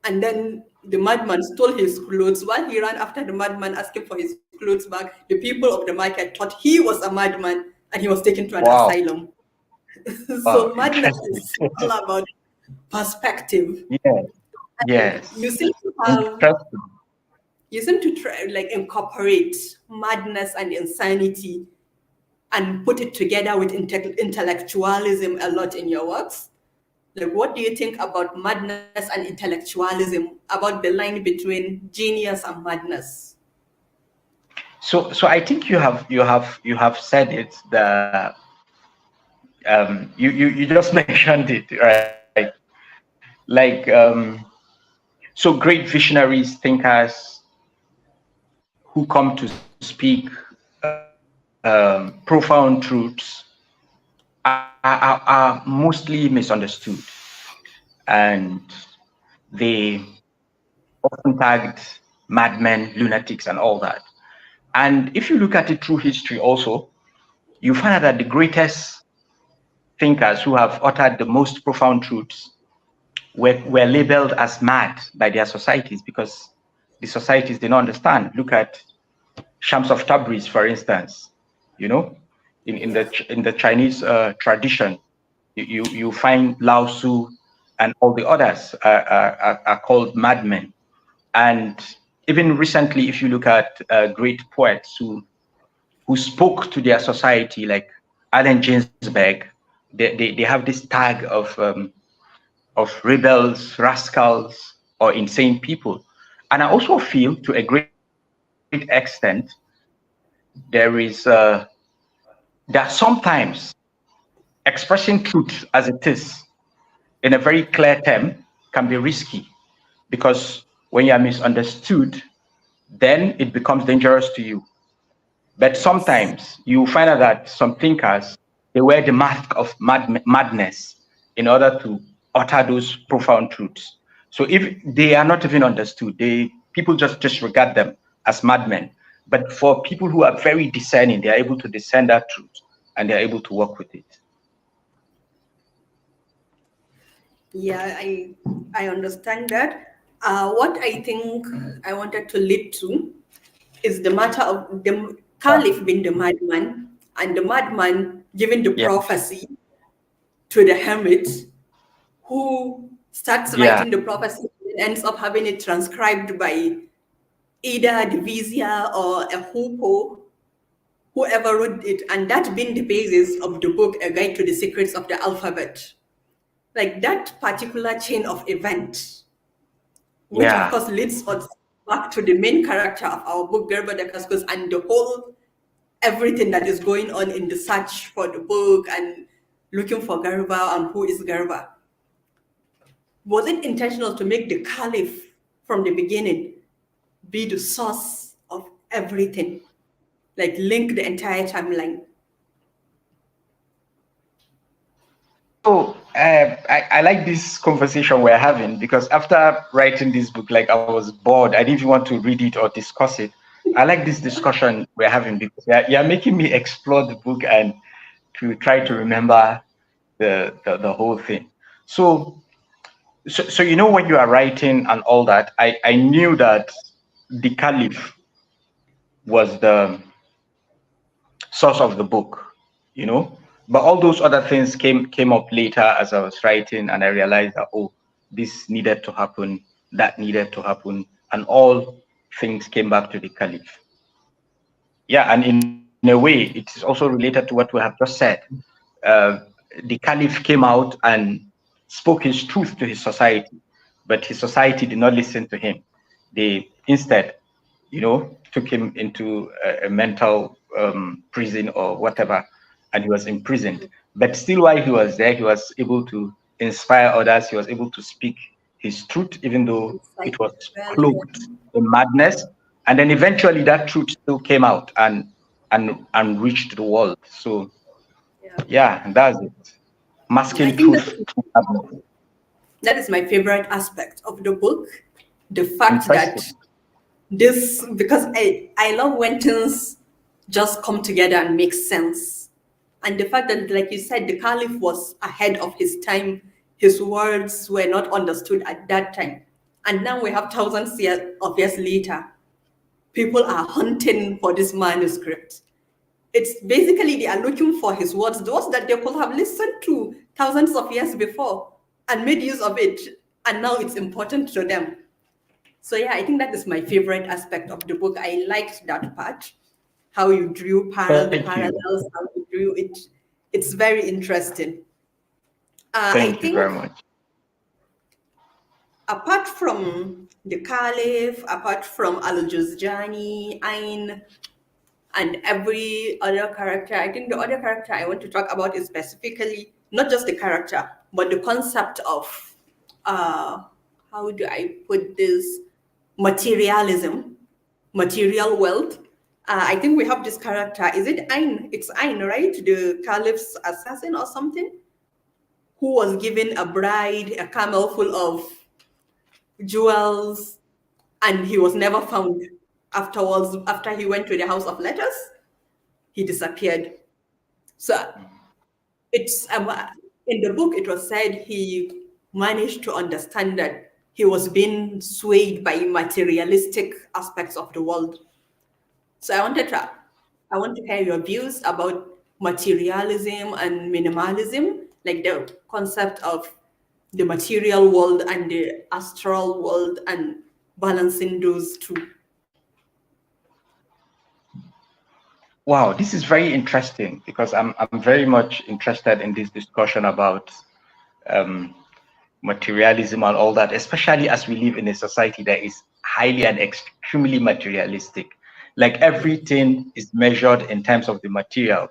Speaker 2: and then the madman stole his clothes. While he ran after the madman asking for his clothes back, the people of the market thought he was a madman and he was taken to an asylum. So madness is all about perspective.
Speaker 3: Yeah. Yes.
Speaker 2: You seem to try, like, incorporate madness and insanity and put it together with intellectualism a lot in your works. Like, what do you think about madness and intellectualism, about the line between genius and madness?
Speaker 3: So I think you have said it. You just mentioned it, right? Like, so great visionaries, thinkers who come to speak profound truths are mostly misunderstood, and they often tagged madmen, lunatics, and all that. And if you look at it through history also, you find out that the greatest thinkers who have uttered the most profound truths were labeled as mad by their societies because the societies did not understand. Look at Shams of Tabriz, for instance. In the Chinese tradition, you find Lao Tzu and all the others are called madmen. And even recently, if you look at great poets who spoke to their society, like Allen Ginsberg, they have this tag of rebels, rascals, or insane people. And I also feel, to a great extent, there are sometimes expressing truth as it is in a very clear term can be risky, because when you are misunderstood, then it becomes dangerous to you. But
Speaker 2: Yes.
Speaker 3: sometimes you find out that some thinkers, they wear the mask of madness in order to utter those profound truths. So if they are not even understood, people just disregard them as madmen. But for people who are very discerning, they are able to discern that truth and they are able to work with it.
Speaker 2: Yeah, I understand that. What I think I wanted to lead to is the matter of the Caliph being the madman, and the madman giving the
Speaker 3: Yeah,
Speaker 2: prophecy to the hermit, who starts
Speaker 3: yeah,
Speaker 2: writing the prophecy and ends up having it transcribed by either the vizier or a hoopoe, whoever wrote it, and that being the basis of the book, A Guide to the Secrets of the Alphabet. Like that particular chain of events, which of
Speaker 3: yeah.
Speaker 2: course leads us back to the main character of our book, Garba Dakaskus, and the whole everything that is going on in the search for the book and looking for Garba and who is Garba. Was it intentional to make the Caliph from the beginning be the source of everything, like link the entire timeline?
Speaker 3: So I like this conversation we're having, because after writing this book, like I was bored. I didn't even want to read it or discuss it. I like this discussion we're having because you're making me explore the book and to try to remember the whole thing. So you know, when you are writing and all that, I knew that the Caliph was the source of the book, you know. But all those other things came up later as I was writing, and I realized that, oh, this needed to happen, that needed to happen, and all things came back to the Caliph. Yeah, and in a way, it is also related to what we have just said. Uh, the Caliph came out and spoke his truth to his society, but his society did not listen to him. They instead, you know, took him into a mental prison or whatever, and he was imprisoned. But still, while he was there, he was able to inspire others. He was able to speak his truth, even though it was cloaked in madness. And then eventually, that truth still came out and reached the world. So
Speaker 2: Yeah.
Speaker 3: yeah, that's it.
Speaker 2: I
Speaker 3: Masking
Speaker 2: think
Speaker 3: truth through madness.
Speaker 2: that is my favorite aspect of the book. The fact
Speaker 3: Interesting.
Speaker 2: that this, because I love when things just come together and make sense. And the fact that, like you said, the Caliph was ahead of his time, his words were not understood at that time. And now we have of years later, people are hunting for this manuscript. It's basically they are looking for his words, those that they could have listened to thousands of years before and made use of it. And now it's important to them. So yeah, I think that is my favorite aspect of the book. I liked that part, how you drew the
Speaker 3: Thank you.
Speaker 2: parallels, how you drew it. It's very interesting. I
Speaker 3: Thank you very
Speaker 2: think
Speaker 3: much.
Speaker 2: apart from the Caliph, apart from Al-Juzjani, Ain, and every other character, I think the other character I want to talk about is specifically not just the character, but the concept of how do I put this, materialism, material wealth. I think we have this character. Is it Ain? It's Ain, right? The Caliph's assassin or something, who was given a bride, a camel full of jewels, and he was never found afterwards. After he went to the House of Letters, he disappeared. So it's in the book, it was said he managed to understand that he was being swayed by materialistic aspects of the world. So I want to hear your views about materialism and minimalism, like the concept of the material world and the astral world and balancing those two.
Speaker 3: Wow, this is very interesting because I'm very much interested in this discussion about um, materialism and all that, especially as we live in a society that is highly and extremely materialistic. like everything is measured in terms of the material,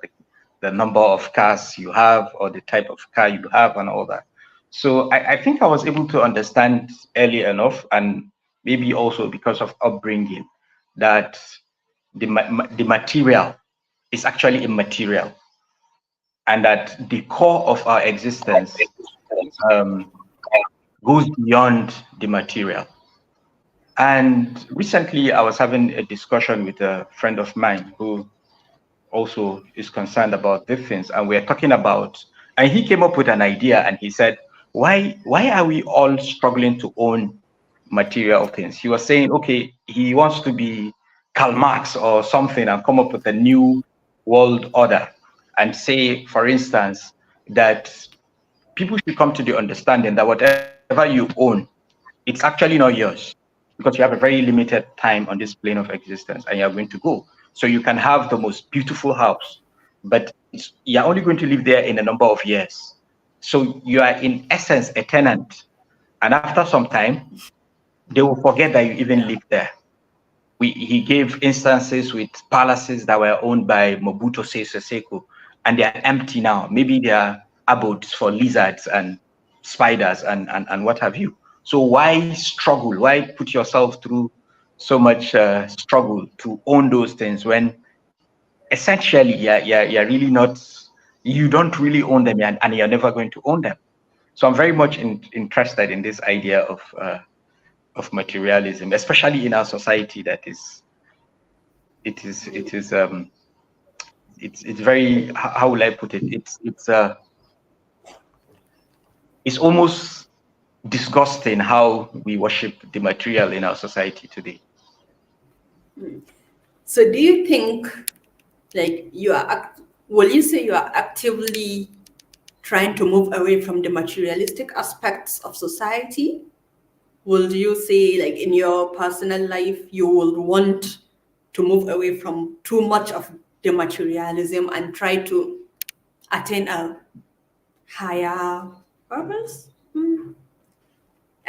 Speaker 3: the number of cars you have or the type of car you have and all that. So I think I was able to understand early enough, and maybe also because of upbringing, that the material is actually immaterial, and that the core of our existence um, goes beyond the material. And recently, I was having a discussion with a friend of mine who also is concerned about these things, and we're talking about, and he came up with an idea, and he said, why are we all struggling to own material things? He was saying, okay, he wants to be Karl Marx or something and come up with a new world order, and say, for instance, that people should come to the understanding that whatever you own, it's actually not yours, because you have a very limited time on this plane of existence and you're going to go. So you can have the most beautiful house, but you're only going to live there in a number of years. So you are in essence a tenant. And after some time, they will forget that you even lived there. He gave instances with palaces that were owned by Mobutu Sese Seko, and they're empty now. Maybe they are abodes for lizards and spiders and what have you. So why struggle? Why put yourself through so much struggle to own those things when essentially you're really not, you don't really own them, and you're never going to own them. So I'm very much interested in this idea of materialism, especially in our society that is it's very, how will I put it? It's almost disgusting how we worship the material in our society today.
Speaker 2: So do you think, like, will you say you are actively trying to move away from the materialistic aspects of society? Will you say, like, in your personal life, you will want to move away from too much of the materialism and try to attain a higher purpose?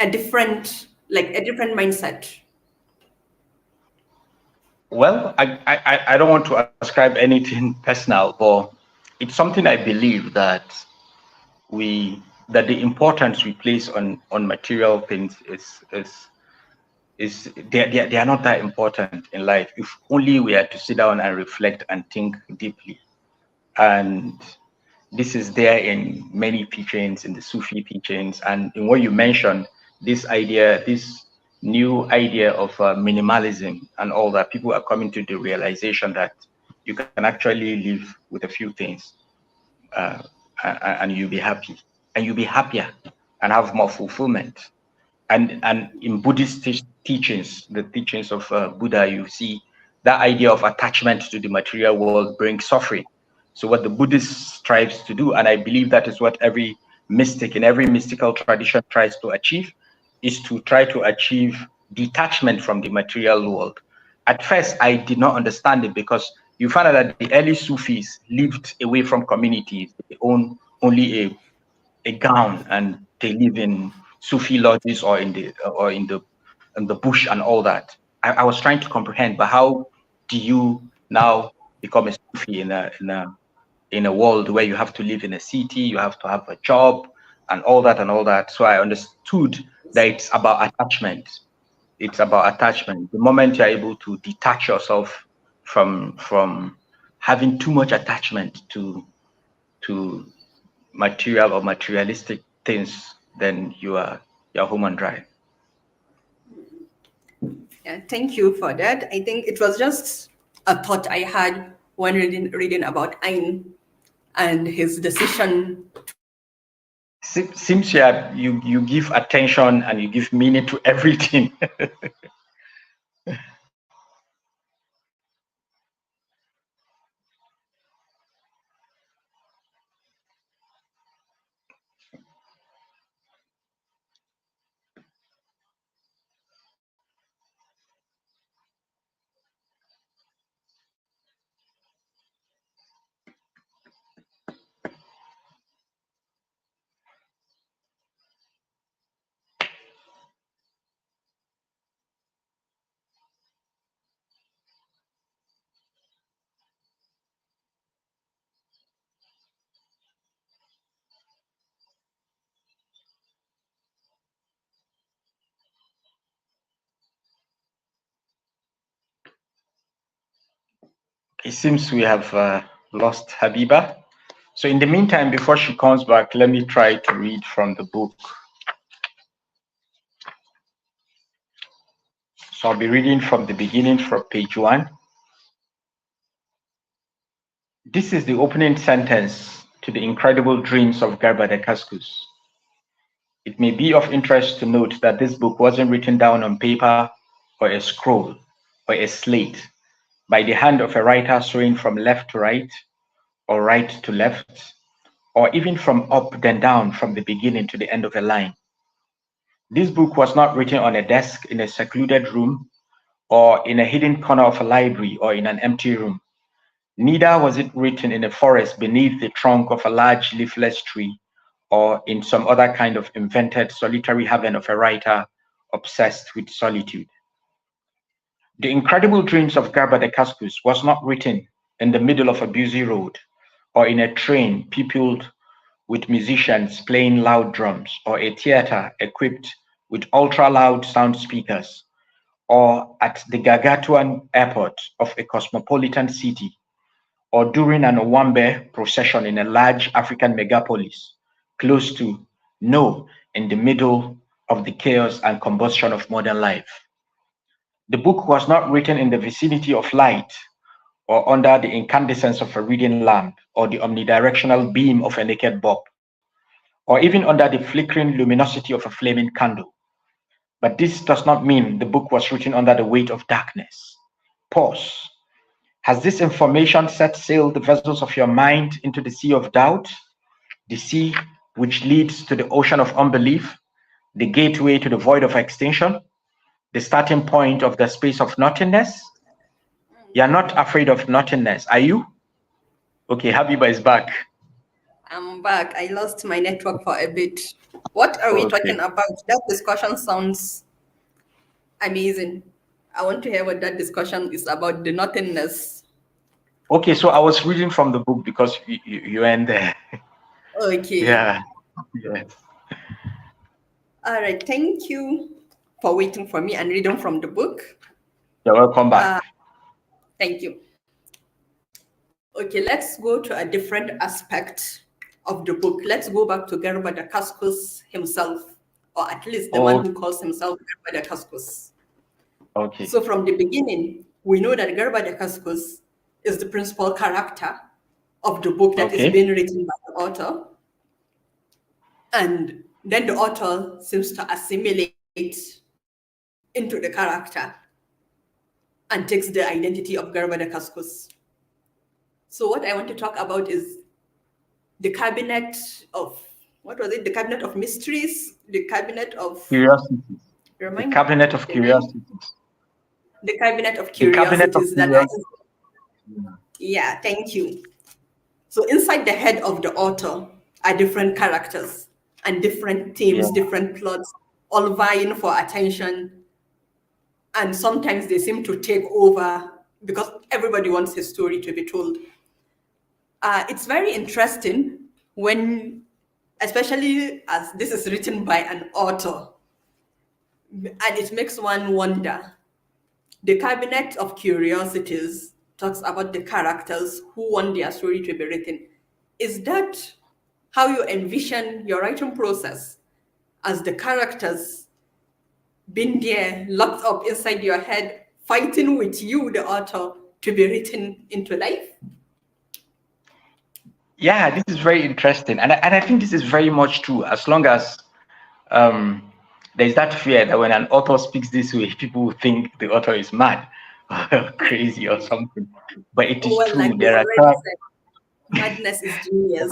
Speaker 2: A different mindset?
Speaker 3: Well, I don't want to ascribe anything personal, but it's something I believe that the importance we place on material things is they are not that important in life if only we are to sit down and reflect and think deeply. And this is there in many teachings, in the Sufi teachings, and in what you mentioned, this idea, this new idea of minimalism and all that. People are coming to the realization that you can actually live with a few things, uh, and you'll be happy, and you'll be happier and have more fulfillment. And in Buddhist teachings, the teachings of Buddha, you see that idea of attachment to the material world brings suffering. So what the Buddhist strives to do, and I believe that is what every mystic in every mystical tradition tries to achieve, is to try to achieve detachment from the material world. At first, I did not understand it, because you find out that the early Sufis lived away from communities. They own only a gown, and they live in Sufi lodges or in the bush and all that. I was trying to comprehend, but how do you now become a Sufi in a world where you have to live in a city, you have to have a job and all that and all that? So I understood that it's about attachment. It's about attachment. The moment you're able to detach yourself from having too much attachment to material or materialistic things, then you're home and dry.
Speaker 2: Yeah, thank you for that. I think it was just a thought I had when reading about Ayn and his decision.
Speaker 3: Seems you give attention and you give meaning to everything. It seems we have lost Habiba. So in the meantime, before she comes back, let me try to read from the book. So I'll be reading from the beginning from page 1. This is the opening sentence to the incredible dreams of Garba Dakaskus. It may be of interest to note that this book wasn't written down on paper or a scroll or a slate by the hand of a writer swaying from left to right or right to left, or even from up then down from the beginning to the end of a line. This book was not written on a desk in a secluded room or in a hidden corner of a library or in an empty room. Neither was it written in a forest beneath the trunk of a large leafless tree or in some other kind of invented solitary haven of a writer obsessed with solitude. The Incredible Dreams of Garba Dakaskus was not written in the middle of a busy road or in a train peopled with musicians playing loud drums or a theater equipped with ultra-loud sound speakers or at the Gargatuan airport of a cosmopolitan city or during an Owambe procession in a large African megapolis, close to, no, in the middle of the chaos and combustion of modern life. The book was not written in the vicinity of light or under the incandescence of a reading lamp or the omnidirectional beam of a naked bulb, or even under the flickering luminosity of a flaming candle. But this does not mean the book was written under the weight of darkness. Pause. Has this information set sail the vessels of your mind into the sea of doubt, the sea which leads to the ocean of unbelief, the gateway to the void of extinction, the starting point of the space of nothingness? You're not afraid of nothingness, are you? Okay, Habiba is back.
Speaker 2: I'm back. I lost my network for a bit. What are we
Speaker 3: Okay.
Speaker 2: talking about? That discussion sounds amazing. I want to hear what that discussion is about, the nothingness.
Speaker 3: Okay, so I was reading from the book because you went there.
Speaker 2: Okay.
Speaker 3: Yeah. Yes.
Speaker 2: All right. Thank you for waiting for me and reading from the book.
Speaker 3: You're welcome back.
Speaker 2: Thank you. Okay, let's go to a different aspect of the book. Let's go back to Garba Dakaskus himself, or at least the one who calls himself Garba Dakaskus.
Speaker 3: Okay.
Speaker 2: So from the beginning, we know that Garba Dakaskus is the principal character of the book that is being written by the author. And then the author seems to assimilate into the character and takes the identity of Garba Dakaskus. So what I want to talk about is the cabinet of, what was it? The cabinet of mysteries, the cabinet of
Speaker 3: curiosities. The cabinet of curiosities.
Speaker 2: The cabinet of curiosities. Yeah, thank you. So inside the head of the author are different characters and different themes, different plots, all vying for attention. And sometimes they seem to take over because everybody wants his story to be told. It's very interesting when, especially as this is written by an author, and it makes one wonder. The Cabinet of Curiosities talks about the characters who want their story to be written. Is that how you envision your writing process? As the characters being there, locked up inside your head, fighting with you, the author, to be written into life?
Speaker 3: Yeah, this is very interesting. And I think this is very much true. As long as there's that fear that when an author speaks this way, people will think the author is mad or crazy or something. But it is true.
Speaker 2: Like
Speaker 3: there
Speaker 2: are madness is genius.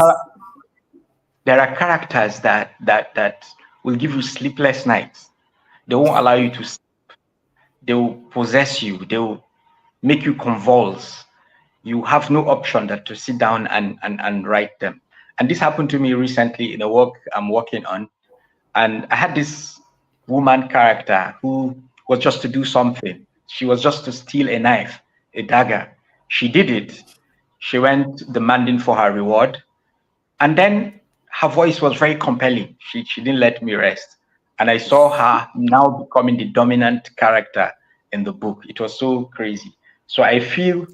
Speaker 3: There are characters that will give you sleepless nights. They won't allow you to sleep. They will possess you. They will make you convulse. You have no option that to sit down and write them. And this happened to me recently in a work I'm working on. And I had this woman character who was just to do something. She was just to steal a knife, a dagger. She did it. She went demanding for her reward. And then her voice was very compelling. She didn't let me rest. And I saw her now becoming the dominant character in the book. It was so crazy. So I feel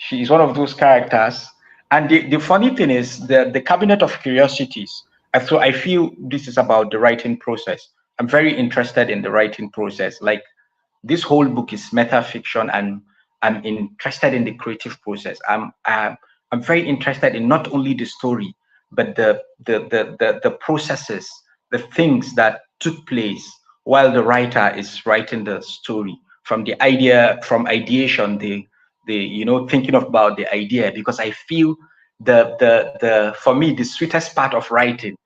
Speaker 3: She is one of those characters. And the funny thing is the Cabinet of Curiosities. And so I feel this is about the writing process. I'm very interested in the writing process. Like this whole book is meta fiction, and I'm interested in the creative process. I'm very interested in not only the story, but the processes, the things that took place while the writer is writing the story, from the idea, from ideation, the thinking about the idea. Because I feel the for me the sweetest part of writing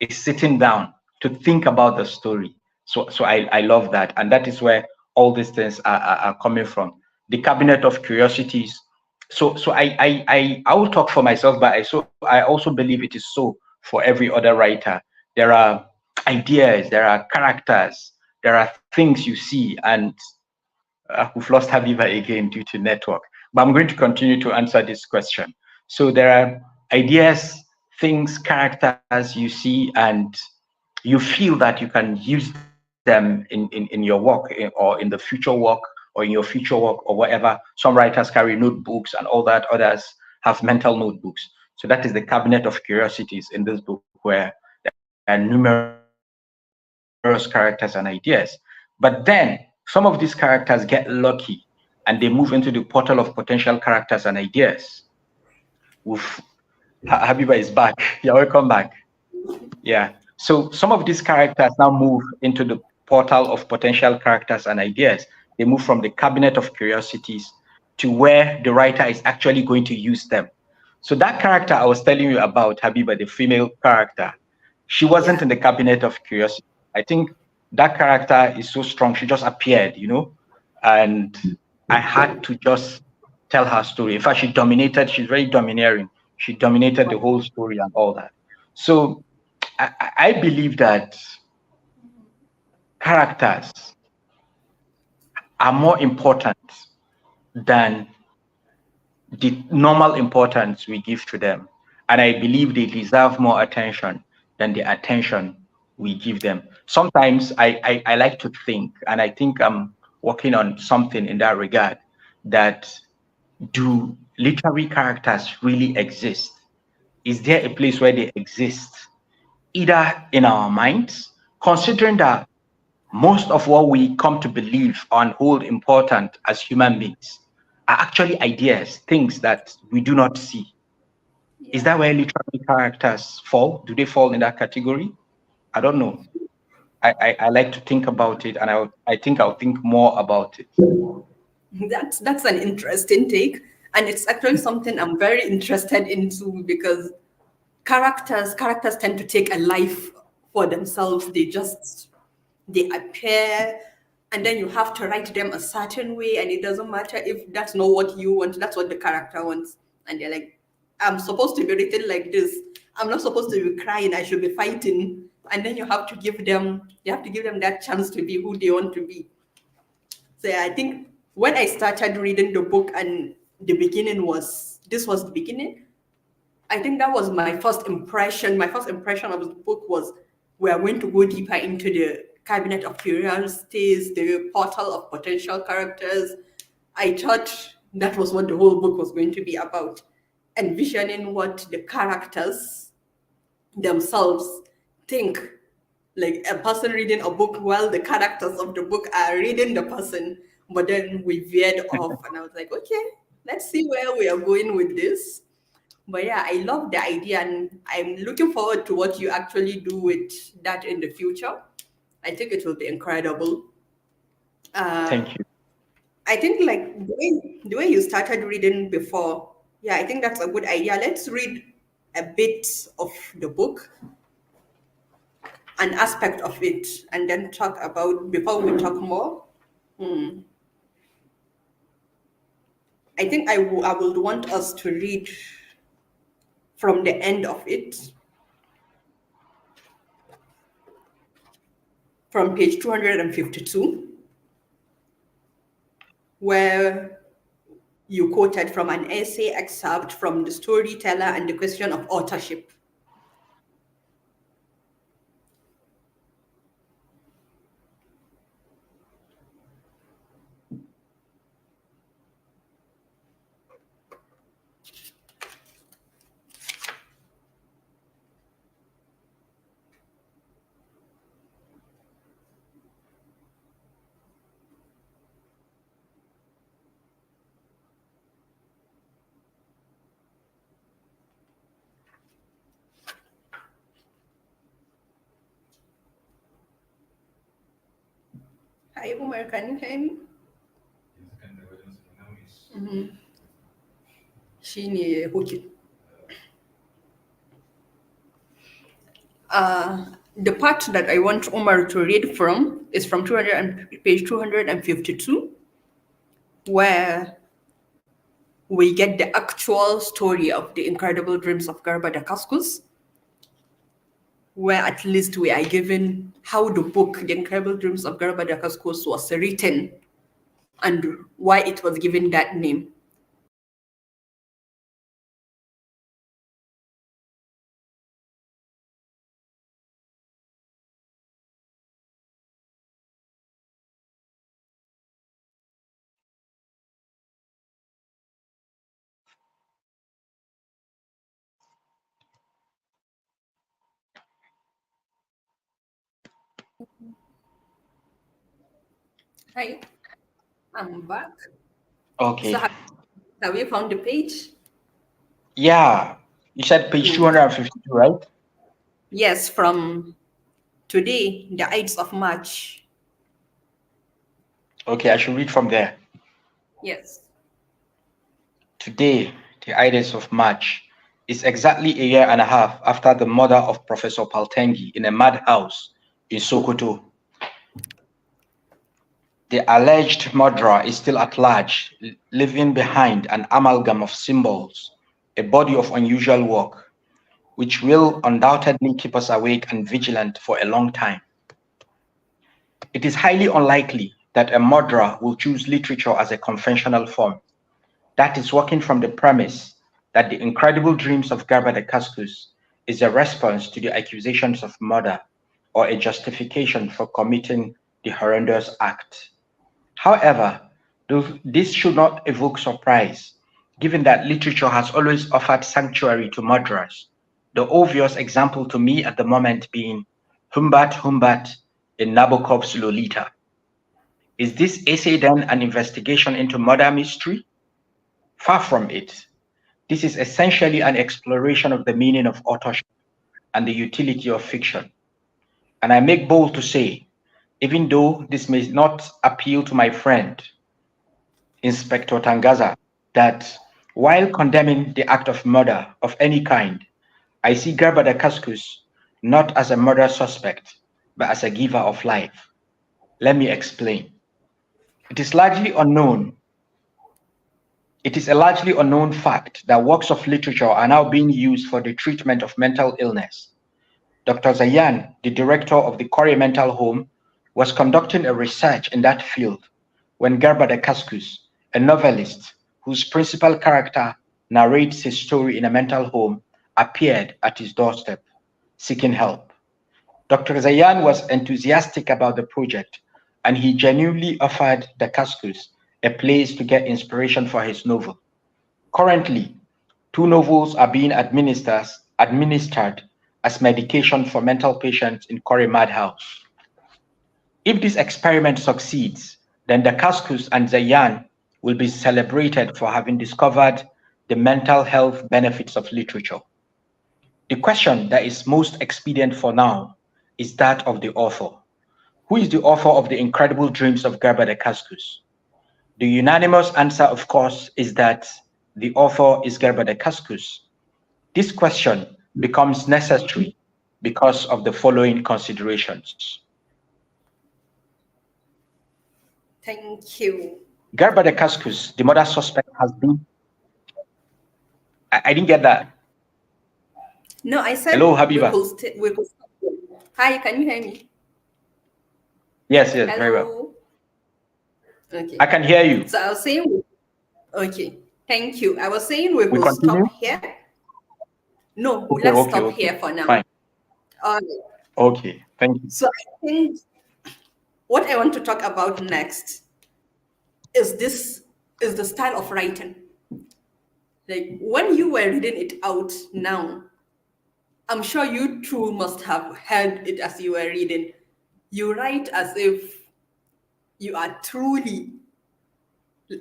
Speaker 3: is sitting down to think about the story. So I love that, and that is where all these things are coming from. The Cabinet of Curiosities. So I will talk for myself, but I also believe it is so for every other writer. There are ideas, there are characters, there are things you see, and we've lost Habiba again due to network. But I'm going to continue to answer this question. So there are ideas, things, characters you see, and you feel that you can use them in your work, or in the future work, or in your future work, or whatever. Some writers carry notebooks and all that. Others have mental notebooks. So that is the Cabinet of Curiosities in this book, where there are numerous characters and ideas. But then some of these characters get lucky and they move into the portal of potential characters and ideas. Oof. Habiba is back. Yeah, welcome back. Yeah. So some of these characters now move into the portal of potential characters and ideas. They move from the Cabinet of Curiosities to where the writer is actually going to use them. So that character I was telling you about, Habiba, the female character, she wasn't
Speaker 2: Yeah.
Speaker 3: in the Cabinet of Curiosity. I think that character is so strong. She just appeared, and I had to just tell her story. In fact, she dominated. She's very domineering. She dominated the whole story and all that. So I believe that characters are more important than the normal importance we give to them. And I believe they deserve more attention than the attention we give them. Sometimes I like to think, and I think I'm working on something in that regard, that do literary characters really exist? Is there a place where they exist, either in our minds, considering that most of what we come to believe and hold important as human beings are actually ideas, things that we do not see? Is
Speaker 2: Yeah.
Speaker 3: that where literary characters fall? Do they fall in that category? I don't know. I like to think about it, and I think I'll think more about it.
Speaker 2: That's an interesting take, and it's actually something I'm very interested into, because characters tend to take a life for themselves. They appear, and then you have to write them a certain way, and it doesn't matter if that's not what you want, that's what the character wants. And they're like, I'm supposed to be written like this. I'm not supposed to be crying, I should be fighting. And then you have to give them that chance to be who they want to be. So yeah, I think when I started reading the book, and this was the beginning, I think that was my first impression. My first impression of the book was, we are going to go deeper into the Cabinet of Curiosities, the portal of potential characters. I thought that was what the whole book was going to be about, envisioning what the characters themselves think. Like a person reading a book while the characters of the book are reading the person. But then we veered off, and I was like, okay, let's see where we are going with this. But yeah, I love the idea, and I'm looking forward to what you actually do with that in the future. I think it will be incredible. Uh,
Speaker 3: Thank you.
Speaker 2: I think like the way you started reading before, yeah, I think that's a good idea. Let's read a bit of the book, an aspect of it, and then talk about before we talk more. Hmm. I think I would want us to read from the end of it, from page 252, where you quoted from an essay excerpt from The Storyteller and the Question of Authorship. Hi, Umar, can you hear me? Shine Hoki. The part that I want Umar to read from is from page 252, where we get the actual story of the incredible dreams of Garba Dakaskus, where at least we are given how the book, The Incredible Dreams of Garba Dakaskus, was written and why it was given that name. Hi, I'm back. So
Speaker 3: Okay.
Speaker 2: have you found the page?
Speaker 3: Yeah. You said page
Speaker 2: Good.
Speaker 3: 252, right?
Speaker 2: Yes, from today, the Ides of March.
Speaker 3: Okay, I should read from there.
Speaker 2: Yes.
Speaker 3: Today, the Ides of March, is exactly a year and a half after the murder of Professor Paltengi in a madhouse in Sokoto. The alleged murderer is still at large, leaving behind an amalgam of symbols, a body of unusual work, which will undoubtedly keep us awake and vigilant for a long time. It is highly unlikely that a murderer will choose literature as a conventional form. That is working from the premise that the incredible dreams of Garba Dakaskus is a response to the accusations of murder or a justification for committing the horrendous act. However, this should not evoke surprise, given that literature has always offered sanctuary to murderers, the obvious example to me at the moment being Humbert Humbert in Nabokov's Lolita. Is this essay then an investigation into murder mystery? Far from it. This is essentially an exploration of the meaning of authorship and the utility of fiction. And I make bold to say, even though this may not appeal to my friend, Inspector Tangaza, that while condemning the act of murder of any kind, I see Garba Dakaskus not as a murder suspect, but as a giver of life. Let me explain. It is largely unknown. It is a largely unknown fact that works of literature are now being used for the treatment of mental illness. Dr. Zayan, the director of the Kore Mental Home, was conducting a research in that field when Garba Dakaskus, a novelist whose principal character narrates his story in a mental home, appeared at his doorstep, seeking help. Dr. Zayan was enthusiastic about the project, and he genuinely offered Dakaskus a place to get inspiration for his novel. Currently, two novels are being administered as medication for mental patients in Kore Madhouse. If this experiment succeeds, then Dakaskus and Zayan will be celebrated for having discovered the mental health benefits of literature. The question that is most expedient for now is that of the author. Who is the author of The Incredible Dreams of Garba Dakaskus? The unanimous answer, of course, is that the author is Garba Dakaskus. This question becomes necessary because of the following considerations.
Speaker 2: Thank you.
Speaker 3: Garba Dakaskus, the murder suspect, has been. I didn't get that.
Speaker 2: No, I said
Speaker 3: Hello, Habiba.
Speaker 2: we could stop here. Hi, can you hear me?
Speaker 3: Yes, very well.
Speaker 2: Hello. Okay.
Speaker 3: I can hear you.
Speaker 2: So I was saying, okay, thank you. I was saying we
Speaker 3: We
Speaker 2: could
Speaker 3: continue?
Speaker 2: stop here. No,
Speaker 3: Okay,
Speaker 2: let's stop here for now.
Speaker 3: Fine.
Speaker 2: All right.
Speaker 3: Okay, thank you.
Speaker 2: So I think what I want to talk about next is the style of writing. Like when you were reading it out now, I'm sure you too must have heard it as you were reading. You write as if you are truly,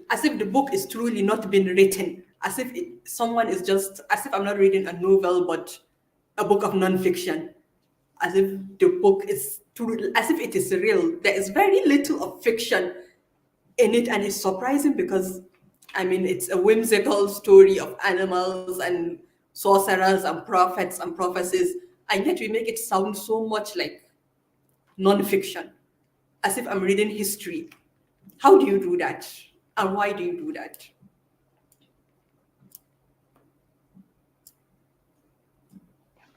Speaker 2: as if the book is truly not been written, as if someone is just, as if I'm not reading a novel, but a book of nonfiction, as if the book is as if it is real. There is very little of fiction in it, and it's surprising because, I mean, it's a whimsical story of animals and sorcerers and prophets and prophecies, and yet we make it sound so much like non-fiction, as if I'm reading history. How do you do that? And why do you do that?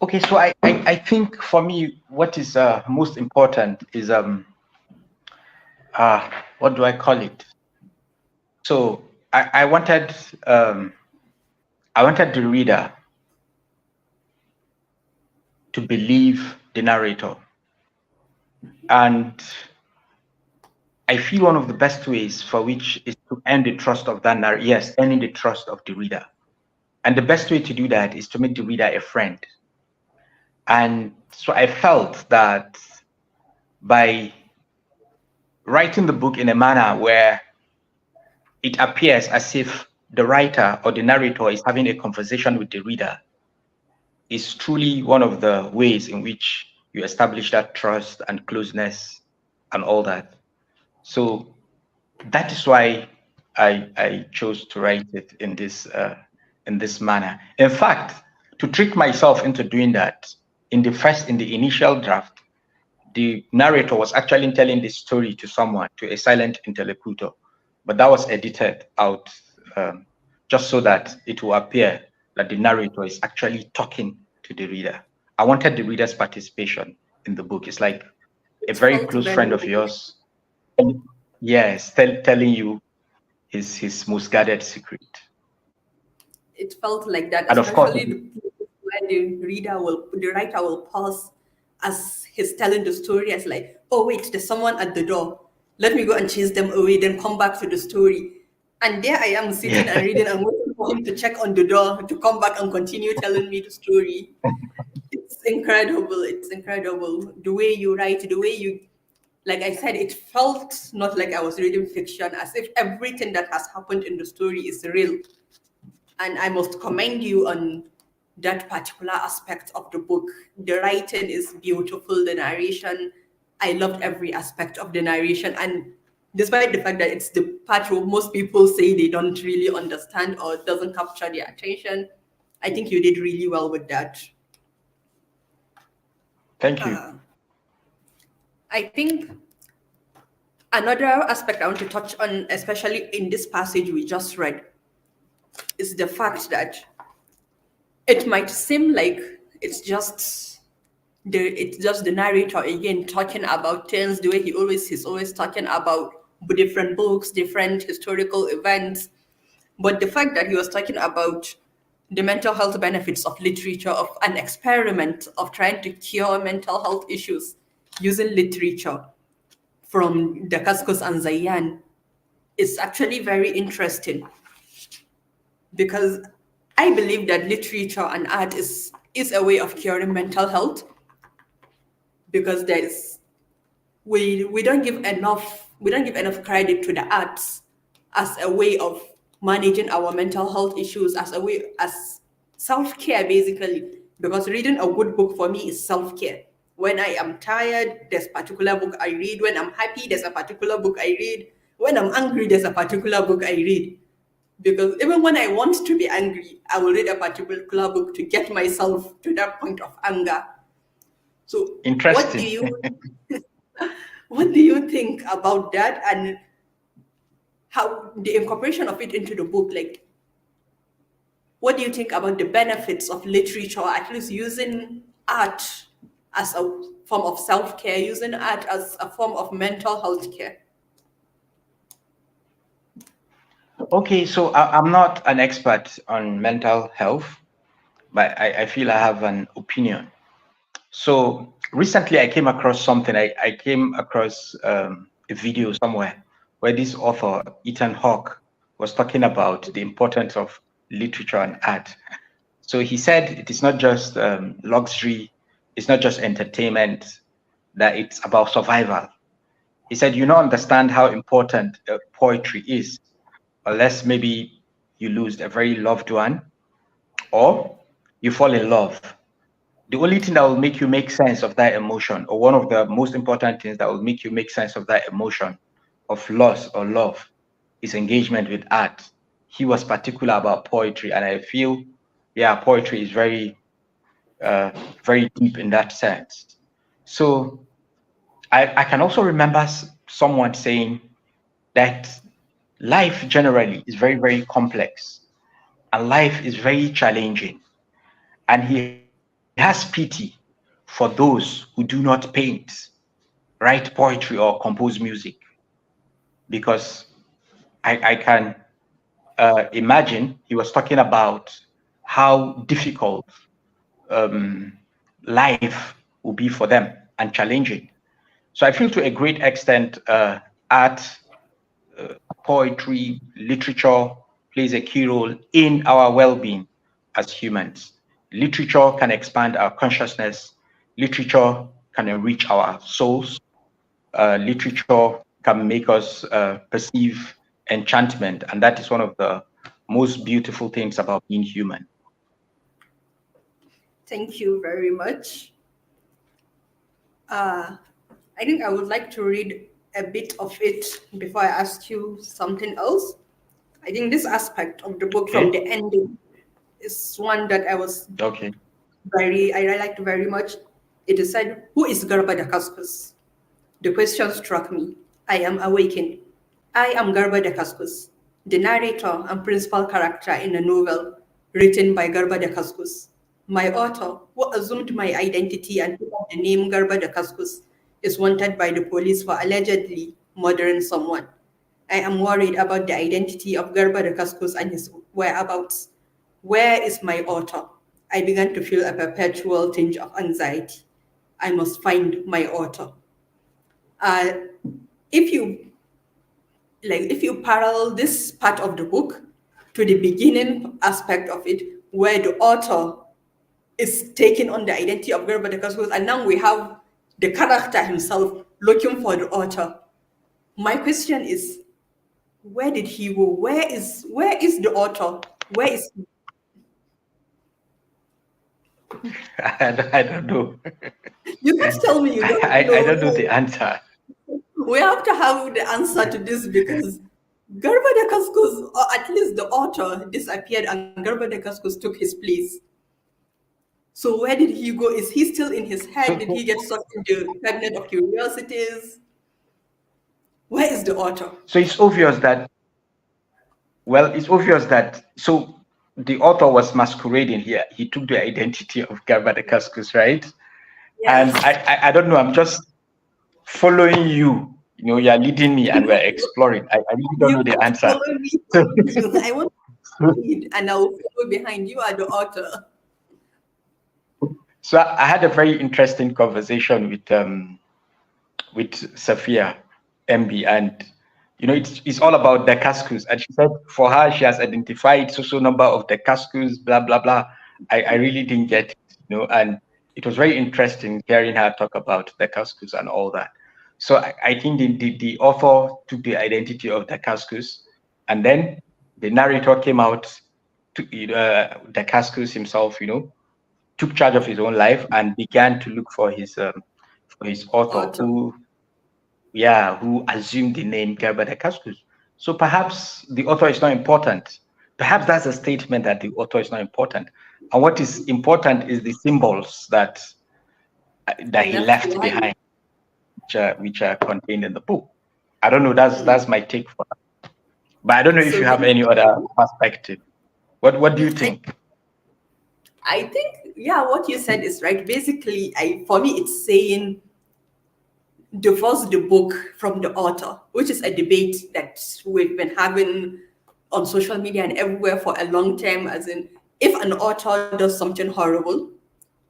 Speaker 3: Okay, so I think for me, what is most important is what do I call it? So I wanted the reader to believe the narrator, and I feel one of the best ways for which is to earn the trust of that narrator. Yes, earning the trust of the reader, and the best way to do that is to make the reader a friend. And so I felt that by writing the book in a manner where it appears as if the writer or the narrator is having a conversation with the reader is truly one of the ways in which you establish that trust and closeness and all that. So that is why I chose to write it in this manner. In fact, to trick myself into doing that, in the initial draft, the narrator was actually telling the story to someone, to a silent interlocutor, but that was edited out just so that it will appear that the narrator is actually talking to the reader. I wanted the reader's participation in the book. It's like a
Speaker 2: It
Speaker 3: very
Speaker 2: felt
Speaker 3: close
Speaker 2: very
Speaker 3: friend of
Speaker 2: real.
Speaker 3: yours, yes, telling you his most guarded secret.
Speaker 2: It felt like that,
Speaker 3: And of course,
Speaker 2: especially the places where the writer will pause as he's telling the story, as like, oh wait, there's someone at the door. Let me go and chase them away, then come back to the story. And there I am sitting and
Speaker 3: yeah.
Speaker 2: reading and waiting for him to check on the door to come back and continue telling me the story. It's incredible. It's incredible. The way you write, the way you, like I said, it felt not like I was reading fiction, as if everything that has happened in the story is real. And I must commend you on that particular aspect of the book. The writing is beautiful, the narration, I loved every aspect of the narration. And despite the fact that it's the part where most people say they don't really understand or doesn't capture their attention, I think you did really well with that.
Speaker 3: Thank you.
Speaker 2: I think another aspect I want to touch on, especially in this passage we just read, is the fact that it might seem like it's just the narrator again talking about things the way he's always talking about different books, different historical events. But the fact that he was talking about the mental health benefits of literature, of an experiment of trying to cure mental health issues using literature from Dakaskus and Zayan, is actually very interesting, because I believe that literature and art is a way of curing mental health, because we don't give enough credit to the arts as a way of managing our mental health issues, as self-care basically. Because reading a good book for me is self-care. When I am tired, there's a particular book I read. When I'm happy, there's a particular book I read. When I'm angry, there's a particular book I read. Because even when I want to be angry, I will read a particular book to get myself to that point of anger. So
Speaker 3: Interesting.
Speaker 2: what do you think about that, and how the incorporation of it into the book? Like, what do you think about the benefits of literature, at least using art as a form of self-care, using art as a form of mental health care?
Speaker 3: Okay, so I'm not an expert on mental health, but I feel I have an opinion. So recently I came across something. I came across a video somewhere where this author, Ethan Hawke, was talking about the importance of literature and art. So he said it is not just luxury, it's not just entertainment, that it's about survival. He said, you don't understand how important poetry is, unless maybe you lose a very loved one or you fall in love. the only thing that will make you make sense of that emotion, or one of the most important things that will make you make sense of that emotion of loss or love, is engagement with art. He was particular about poetry, and I feel, yeah, poetry is very deep in that sense. So I can also remember someone saying that life generally is very, very complex, and life is very challenging. And he has pity for those who do not paint, write poetry, or compose music, because I can imagine he was talking about how difficult um, life will be for them and challenging. So I feel to a great extent, art, poetry, literature plays a key role in our well-being as humans. Literature can expand our consciousness. Literature can enrich our souls. Literature can make us perceive enchantment, and that is one of the most beautiful things about being human.
Speaker 2: Thank you very much. I think I would like to read a bit of it before I ask you something else. I think this aspect of the book from the
Speaker 3: Okay.
Speaker 2: ending is one that
Speaker 3: Okay.
Speaker 2: I liked very much. It is said, "Who is Garba Dakaskus?" The question struck me. I am awakened. I am Garba Dakaskus, the narrator and principal character in a novel written by Garba Dakaskus. My author, who assumed my identity and took up the name Garba Dakaskus, is wanted by the police for allegedly murdering someone. I am worried about the identity of Garba Dakaskus and his whereabouts. Where is my author? I began to feel a perpetual tinge of anxiety. I must find my author. Uh, if you if you parallel this part of the book to the beginning aspect of it, where the author is taking on the identity of Garba Dakaskus, and now we have the character himself looking for the author. My question is, where did he go? Where is the author? Where is he?
Speaker 3: I don't know.
Speaker 2: You can't tell me you don't
Speaker 3: I don't know
Speaker 2: know.
Speaker 3: the answer.
Speaker 2: We have to have the answer to this because Garba Dakaskus, or at least the author, disappeared and Garba Dakaskus took his place. So where did he go? Is he still in his head? Did
Speaker 3: So,
Speaker 2: he get sucked into the cabinet of curiosities? Where is the author?
Speaker 3: so it's obvious that, well, it's obvious that, so the author was masquerading here. He took the identity of Garba the Cascus, right? And
Speaker 2: Yes.
Speaker 3: I don't know, I'm just following you. You know, you're leading me and we're exploring. I really don't
Speaker 2: You
Speaker 3: know the
Speaker 2: can't
Speaker 3: answer.
Speaker 2: follow me. I want to read and I'll follow behind. You are the author.
Speaker 3: So I had a very interesting conversation with Safia MB, and you know it's all about the Dakaskus. And she said for her she has identified social number of the Dakaskus, blah blah blah. I really didn't get it, you know, and it was very interesting hearing her talk about the Dakaskus and all that. So I think the author took the identity of the Dakaskus, and then the narrator came out to Dakaskus himself, you know, took charge of his own life and began to look for his author,
Speaker 2: Author.
Speaker 3: who assumed the name Garba Dakaskus. So perhaps the author is not important. Perhaps that's a statement that the author is not important. And what is important is the symbols that
Speaker 2: He
Speaker 3: he
Speaker 2: left
Speaker 3: left
Speaker 2: behind.
Speaker 3: behind, which are contained in the book. I don't know. That's my take for that. But I don't know if
Speaker 2: So
Speaker 3: you have any other perspective. What do you
Speaker 2: I,
Speaker 3: think?
Speaker 2: I think, yeah, what you said is right. Basically, for me, it's saying divorce the book from the author, which is a debate that we've been having on social media and everywhere for a long time. As in, if an author does something horrible,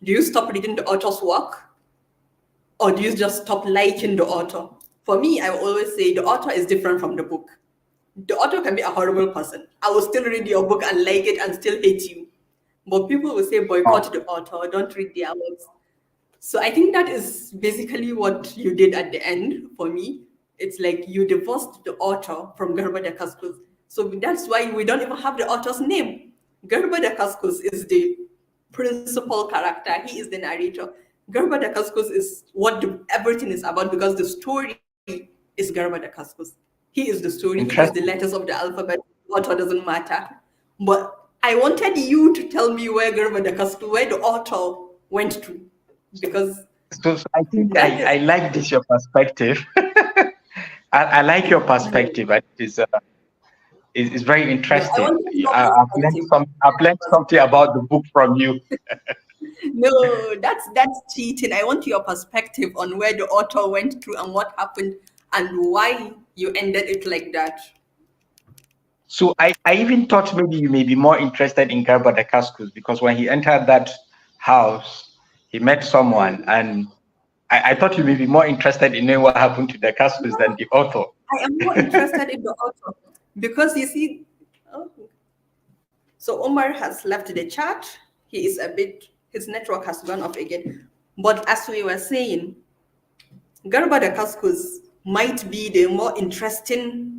Speaker 2: do you stop reading the author's work or do you just stop liking the author? For me, I always say the author is different from the book. The author can be a horrible person. I will still read your book and like it and still hate you. But people will say boycott the author, don't read their works. So I think that is basically what you did at the end for me. It's like you divorced the author from Garba Dakaskus. So that's why we don't even have the author's name. Garba Dakaskus is the principal character. He is the narrator. Garba Dakaskus is what everything is about because the story is Garba Dakaskus. He is the story. He is the letters
Speaker 3: Interesting.
Speaker 2: of the alphabet. Author doesn't matter. But I wanted you to tell me where Garba Dakaskus, where the author went to, because
Speaker 3: So I think
Speaker 2: that is.
Speaker 3: I like this your perspective. I like your perspective. It is very
Speaker 2: No, I
Speaker 3: interesting.
Speaker 2: wanted your
Speaker 3: I've
Speaker 2: perspective.
Speaker 3: learned something about the book from you.
Speaker 2: No, that's cheating. I want your perspective on where the author went through and what happened and why you ended it like that.
Speaker 3: So I even thought maybe you may be more interested in Garba Dakaskus because when he entered that house, he met someone, and I thought you may be more interested in knowing what happened to Dakaskus than the author.
Speaker 2: I am more interested in the author because you see, oh, so Omar has left the chat. He is a bit, his network has gone off again. But as we were saying, Garba the Kaskus might be the more interesting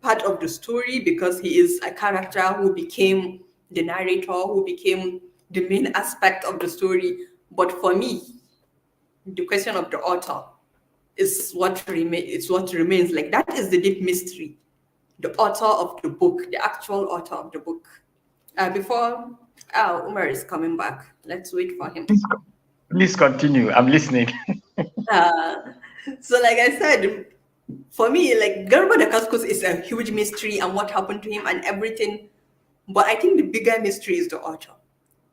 Speaker 2: part of the story because he is a character who became the narrator, who became the main aspect of the story. But for me, the question of the author is what remains. Like that is the deep mystery. The author of the book, the actual author of the book. Before Umar is coming back, let's wait for him.
Speaker 3: Please continue. I'm listening.
Speaker 2: Uh, so, like I said, for me, like Garba the Kaskus is a huge mystery and what happened to him and everything. But I think the bigger mystery is the author,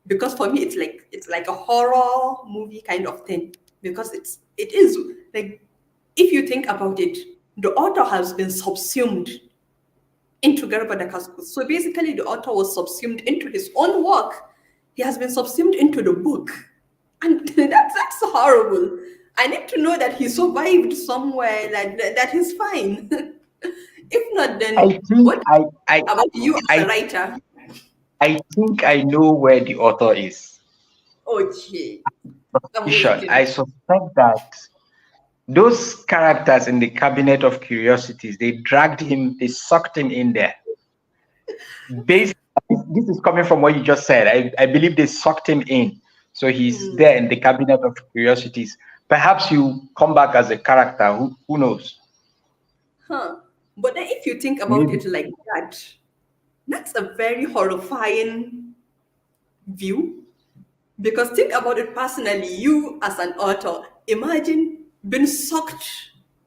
Speaker 2: because for me, it's like a horror movie kind of thing. Because it is like, if you think about it, the author has been subsumed into Garba Dakaskus. So basically, the author was subsumed into his own work. He has been subsumed into the book. And that's horrible. I need to know that he survived somewhere, that he's fine. If not,
Speaker 3: I
Speaker 2: then
Speaker 3: think
Speaker 2: what about you as a
Speaker 3: I
Speaker 2: writer?
Speaker 3: I think I know where the author is.
Speaker 2: Okay, I'm
Speaker 3: I
Speaker 2: waiting.
Speaker 3: suspect that those characters in the Cabinet of Curiosities, they dragged him, they sucked him in there. Basically, this is coming from what you just said. I believe they sucked him in. So he's there in the Cabinet of Curiosities. Perhaps you come back as a character. Who knows?
Speaker 2: Huh. But then if you think about
Speaker 3: Maybe.
Speaker 2: it like that, that's a very horrifying view. Because think about it personally, you as an author, imagine being sucked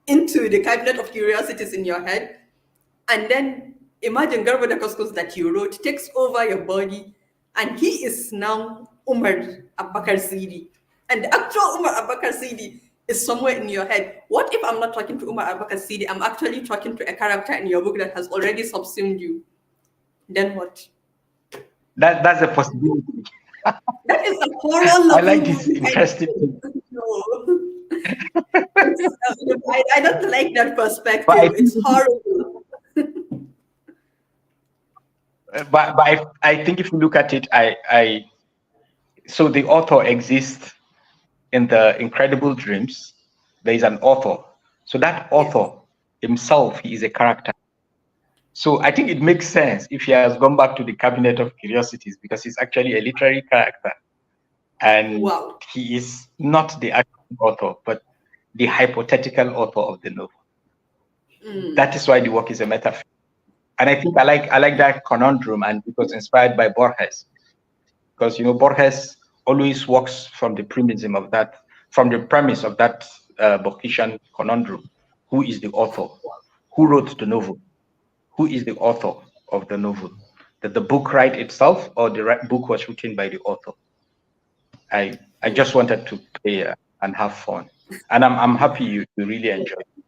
Speaker 2: into the cabinet of curiosities in your head, and then imagine Garba the Couscous that you wrote takes over your body, and he is now Umar Abakar Sidi. And the actual Umar Abakar Sidi is somewhere in your head. What if I'm not talking to Umar Abakar Sidi? I'm actually talking to a character in your book that has already subsumed you. Then what?
Speaker 3: That's a possibility.
Speaker 2: That is a horror
Speaker 3: I
Speaker 2: level
Speaker 3: like this
Speaker 2: movie kind of
Speaker 3: interesting thing.
Speaker 2: thing. No. I don't like that
Speaker 3: But I
Speaker 2: perspective.
Speaker 3: think
Speaker 2: It's horrible.
Speaker 3: I think if you look at it, so the author exists in the Incredible Dreams. There is an author. So that
Speaker 2: Yes.
Speaker 3: author himself, he is a character. So I think it makes sense if he has gone back to the Cabinet of Curiosities because he's actually a literary character. And
Speaker 2: Wow.
Speaker 3: he is not the actual author, but the hypothetical author of the novel. That is why the work is a metaphor. And I think I like that conundrum, and it was inspired by Borges. Because Borges always works from the premise of that Borgesian conundrum. Who is the author? Who wrote the novel? Who is the author of the novel? Did the book write itself, or the book was written by the author? I just wanted to play and have fun, and I'm happy you really enjoyed it.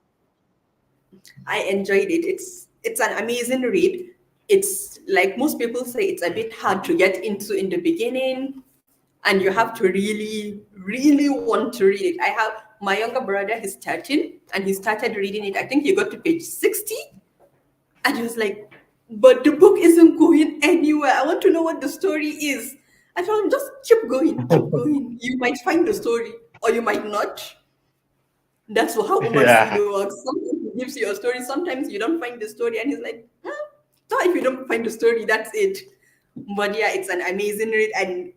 Speaker 2: I enjoyed it. It's an amazing read. It's like most people say, it's a bit hard to get into in the beginning, and you have to really, really want to read it. I have my younger brother, he's 13, and he started reading it. I think he got to page 60, and he was like, but the book isn't going anywhere. I want to know what the story is. I told him, just keep going, keep going. You might find the story, or you might not. That's how Umar
Speaker 3: Yeah,
Speaker 2: Sidi works. Sometimes he gives you a story, sometimes you don't find the story, and he's like, so if you don't find the story, that's it. But yeah, it's an amazing read, and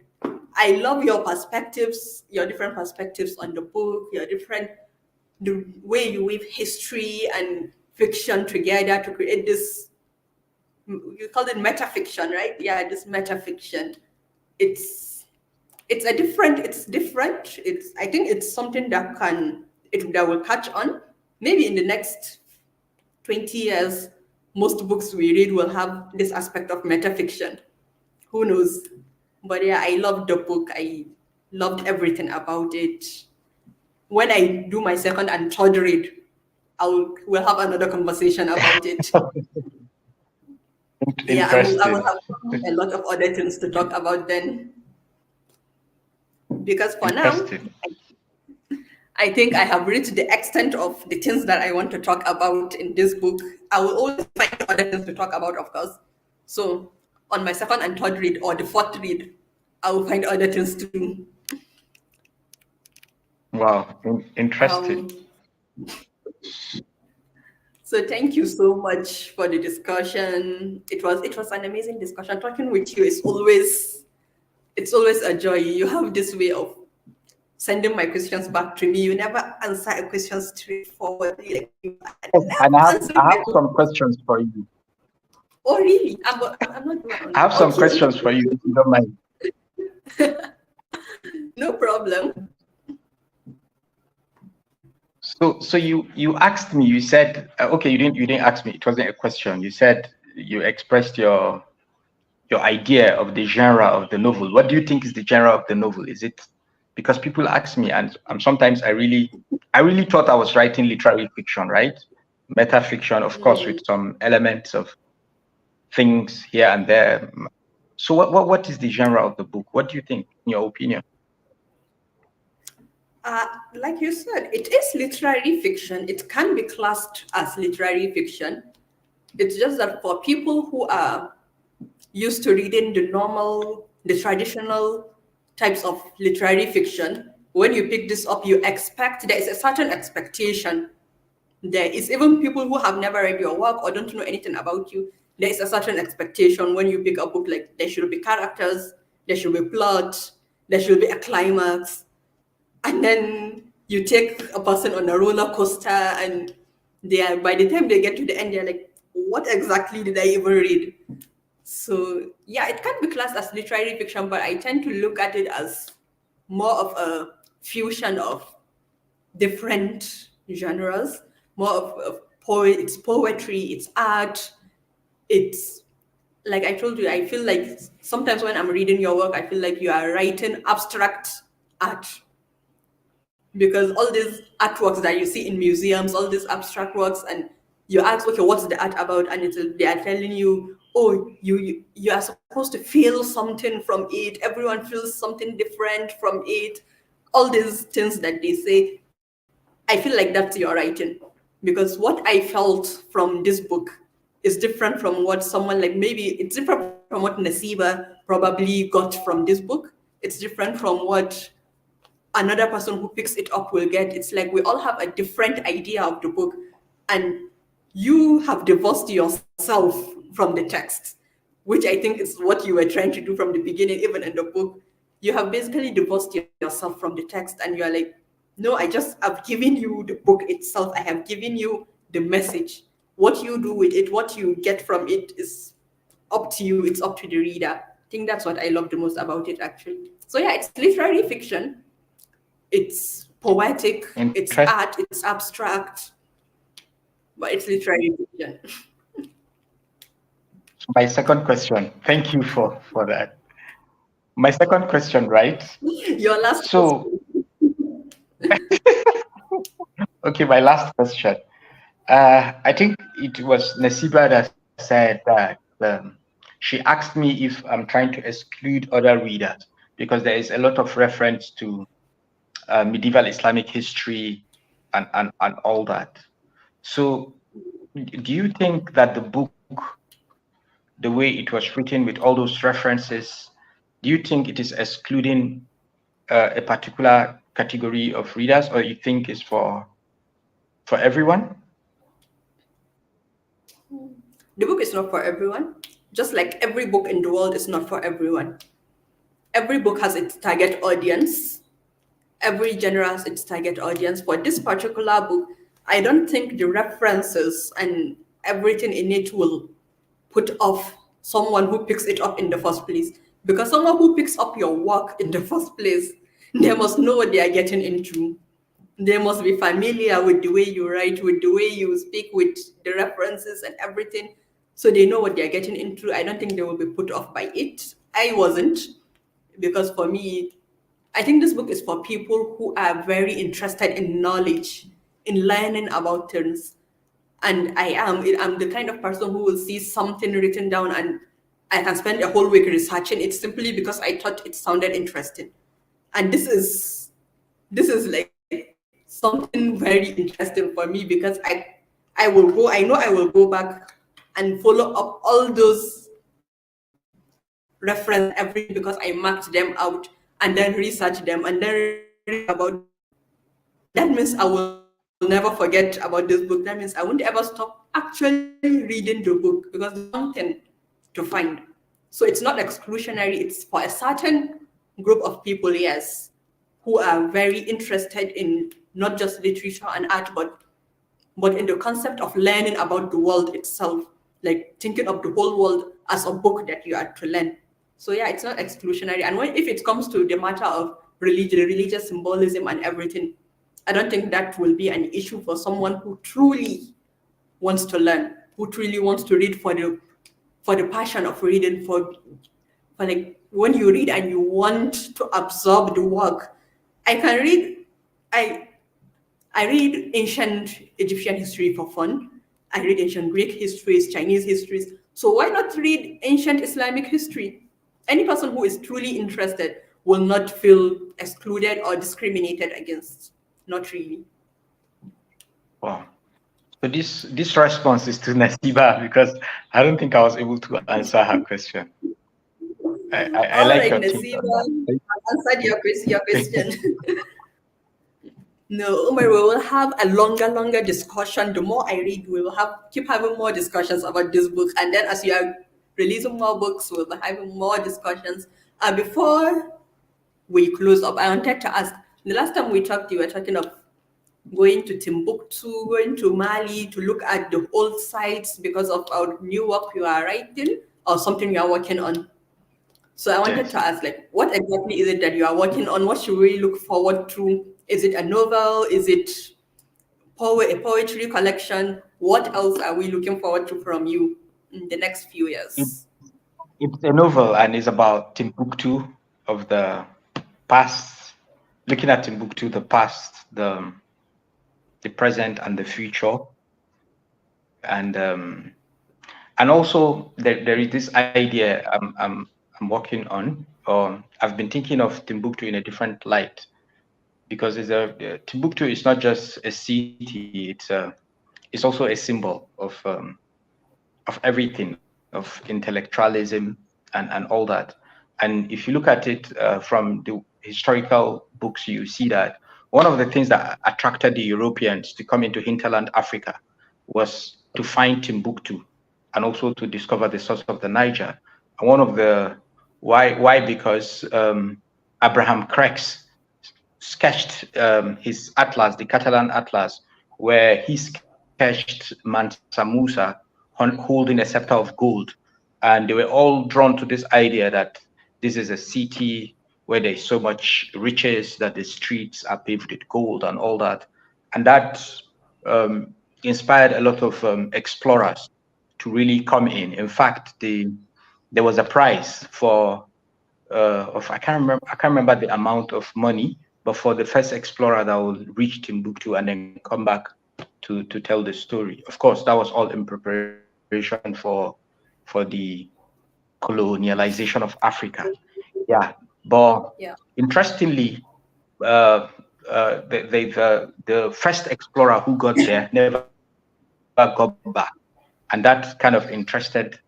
Speaker 2: I love your perspectives, your different perspectives on the book, the way you weave history and fiction together to create this, you call it metafiction, right? Yeah, this metafiction. It's it's different. I think it's something that will catch on. Maybe in the next 20 years, most books we read will have this aspect of metafiction. Who knows? But yeah, I loved the book. I loved everything about it. When I do my second and third read, we'll have another conversation about it. Yeah, I will
Speaker 3: Interesting.
Speaker 2: have a lot of other things to talk about then. Because for now,
Speaker 3: Interesting.
Speaker 2: I think I have reached the extent of the things that I want to talk about in this book. I will always find other things to talk about, of course. So on my second and third read or the fourth read, I will find other things to do.
Speaker 3: Wow, interesting.
Speaker 2: Um, so thank you so much for the discussion. It was an amazing discussion. Talking with you is it's always a joy. You have this way of sending my questions back to me. You never answer a question straightforwardly. Like, you
Speaker 3: And
Speaker 2: never answer
Speaker 3: I have
Speaker 2: my
Speaker 3: some questions for you.
Speaker 2: Oh, really? I'm not the one.
Speaker 3: I have some
Speaker 2: Okay,
Speaker 3: questions for you, if you don't mind.
Speaker 2: no problem.
Speaker 3: So you asked me. You said okay. You didn't ask me. It wasn't a question. You said you expressed your idea of the genre of the novel. What do you think is the genre of the novel? Is it because people ask me, and sometimes I really thought I was writing literary fiction, right? Meta fiction, of course, with some elements of things here and there. So what is the genre of the book? What do you think, in your opinion?
Speaker 2: Like you said, it is literary fiction. It can be classed as literary fiction. It's just that for people who are used to reading the traditional types of literary fiction, when you pick this up, there is a certain expectation. There is even people who have never read your work or don't know anything about you. There is a certain expectation when you pick a book, like there should be characters, there should be plot, there should be a climax, and then you take a person on a roller coaster, and by the time they get to the end, they're like, what exactly did I even read? So yeah, it can be classed as literary fiction, but I tend to look at it as more of a fusion of different genres, more of it's poetry, it's art, it's like I told you, I feel like sometimes when I'm reading your work, I feel like you are writing abstract art, because all these artworks that you see in museums, all these abstract works, and you ask, okay, what's the art about? And they are telling you, oh, you are supposed to feel something from it. Everyone feels something different from it. All these things that they say, I feel like that's your writing, because what I felt from this book is different from what someone like, maybe it's different from what Nasiba probably got from this book. It's different from what another person who picks it up will get. It's like we all have a different idea of the book, and you have divorced yourself from the text, which I think is what you were trying to do from the beginning, even in the book. You have basically divorced yourself from the text, and you're like, no, I've given you the book itself. I have given you the message. What you do with it, what you get from it is up to you. It's up to the reader. I think that's what I love the most about it, actually. So yeah, it's literary fiction. It's poetic. It's art. It's abstract. But it's literary fiction.
Speaker 3: My second question. Thank you for that. My second question, right?
Speaker 2: Your last
Speaker 3: So, okay, my last question. I think it was Nasiba that said that she asked me if I'm trying to exclude other readers because there is a lot of reference to medieval Islamic history and all that. So, do you think that the book, the way it was written with all those references, do you think it is excluding a particular category of readers, or you think it's for everyone?
Speaker 2: The book is not for everyone. Just like every book in the world is not for everyone. every book has its target audience. Every genre has its target audience. For this particular book, I don't think the references and everything in it will put off someone who picks it up in the first place. Because someone who picks up your work in the first place, they must know what they are getting into. They must be familiar with the way you write, with the way you speak, with the references and everything. So they know what they're getting into. I don't think they will be put off by it. I wasn't, because for me, I think this book is for people who are very interested in knowledge, in learning about things. And I'm the kind of person who will see something written down and I can spend a whole week researching it simply because I thought it sounded interesting. And this is like something very interesting for me, because I know I will go back and follow up all those reference everything, because I marked them out and then research them and then read about. That means I will never forget about this book. That means I won't ever stop actually reading the book, because there's something to find. So it's not exclusionary, it's for a certain group of people, yes, who are very interested in not just literature and art, but in the concept of learning about the world itself, like thinking of the whole world as a book that you are to learn. So yeah, it's not exclusionary. And if it comes to the matter of religion, religious symbolism and everything, I don't think that will be an issue for someone who truly wants to learn, who truly wants to read for the passion of reading, for like when you read and you want to absorb the work. I can read I I read ancient Egyptian history for fun. I read ancient Greek histories, Chinese histories. So why not read ancient Islamic history? Any person who is truly interested will not feel excluded or discriminated against. Not really.
Speaker 3: Wow. So this response is to Nasiba, because I don't think I was able to answer her question. I
Speaker 2: All
Speaker 3: like
Speaker 2: right,
Speaker 3: your take
Speaker 2: Nasiba,
Speaker 3: on that.
Speaker 2: I answered your question. No, Umar, we will have a longer discussion. The more I read, we will keep having more discussions about this book. And then as you are releasing more books, we'll be having more discussions. Before we close up, I wanted to ask, the last time we talked, you were talking of going to Timbuktu, going to Mali to look at the old sites because of our new work you are writing or something you are working on. So I wanted
Speaker 3: Yes.
Speaker 2: to ask, like, what exactly is it that you are working on? What should we look forward to? Is it a novel? Is it a poetry collection? What else are we looking forward to from you in the next few
Speaker 3: It,
Speaker 2: years?
Speaker 3: it's a novel and it's about Timbuktu of the past, looking at Timbuktu, the past, the present and the future. And also there is this idea I'm working on, or I've been thinking of Timbuktu in a different light, because Timbuktu is not just a city, it's also a symbol of everything, of intellectualism and all that. And if you look at it from the historical books, you see that one of the things that attracted the Europeans to come into hinterland Africa was to find Timbuktu and also to discover the source of the Niger. And one of the why because Abraham Creix sketched his atlas, the Catalan atlas, where he sketched Mansa Musa holding a scepter of gold. And they were all drawn to this idea that this is a city where there's so much riches, that the streets are paved with gold and all that. And that inspired a lot of explorers to really come in. In fact, there was a prize for I can't remember the amount of money, but for the first explorer that will reach Timbuktu and then come back to tell the story. Of course, that was all in preparation for the colonialization of Africa. Yeah, but
Speaker 2: Yeah.
Speaker 3: interestingly, the first explorer who got there never got back, and that kind of interested.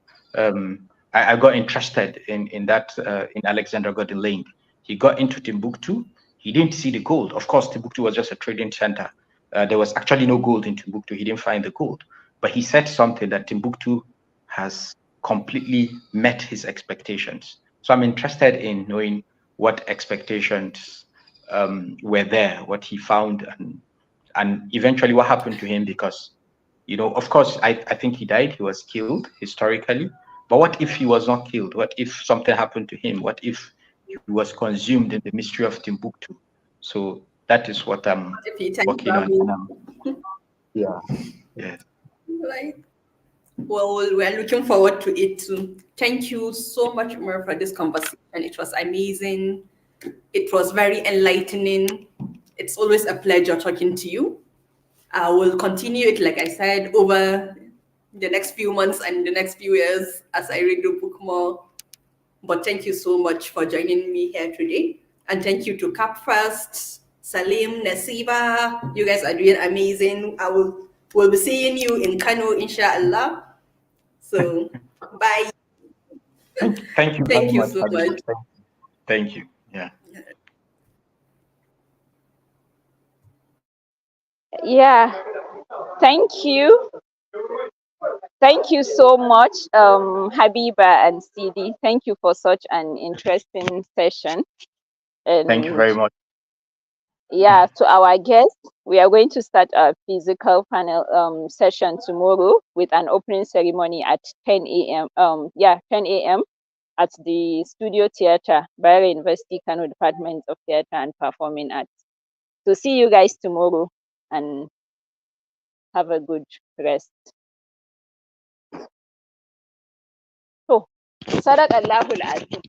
Speaker 3: I got interested in that in Alexander Gordon Laing. He got into Timbuktu. He didn't see the gold. Of course, Timbuktu was just a trading center. There was actually no gold in Timbuktu. He didn't find the gold, but he said something that Timbuktu has completely met his expectations. So I'm interested in knowing what expectations were there, what he found, and eventually what happened to him. Because, you know, of course, I think he died. He was killed historically. But what if he was not killed? What if something happened to him? What if he was consumed in the mystery of Timbuktu? So that is what I'm
Speaker 2: If he time
Speaker 3: working on.
Speaker 2: travel,
Speaker 3: Yeah. Yeah.
Speaker 2: right? Well, we're looking forward to it too. Thank you so much, Umar, for this conversation. It was amazing. It was very enlightening. It's always a pleasure talking to you. I will continue it, like I said, over the next few months and the next few years as I read the book more. But thank you so much for joining me here today. And thank you to Cap First, Salim, Nasiba. You guys are doing amazing. Will be seeing you in Kano, inshallah. So bye.
Speaker 3: Thank you very
Speaker 2: Thank you
Speaker 3: much,
Speaker 2: so
Speaker 3: Habiba.
Speaker 2: much.
Speaker 3: Thank you. Yeah.
Speaker 1: Yeah, thank you. Thank you so much, Habiba and CD. Thank you for such an interesting session.
Speaker 3: Thank you
Speaker 1: And
Speaker 3: very much.
Speaker 1: yeah, to our guests, we are going to start a physical panel session tomorrow with an opening ceremony at 10 a.m. 10 a.m. at the Studio Theatre, Bayero University, Kano Department of Theatre and Performing Arts. So see you guys tomorrow and have a good rest. So, Sadaq Allahul Azim.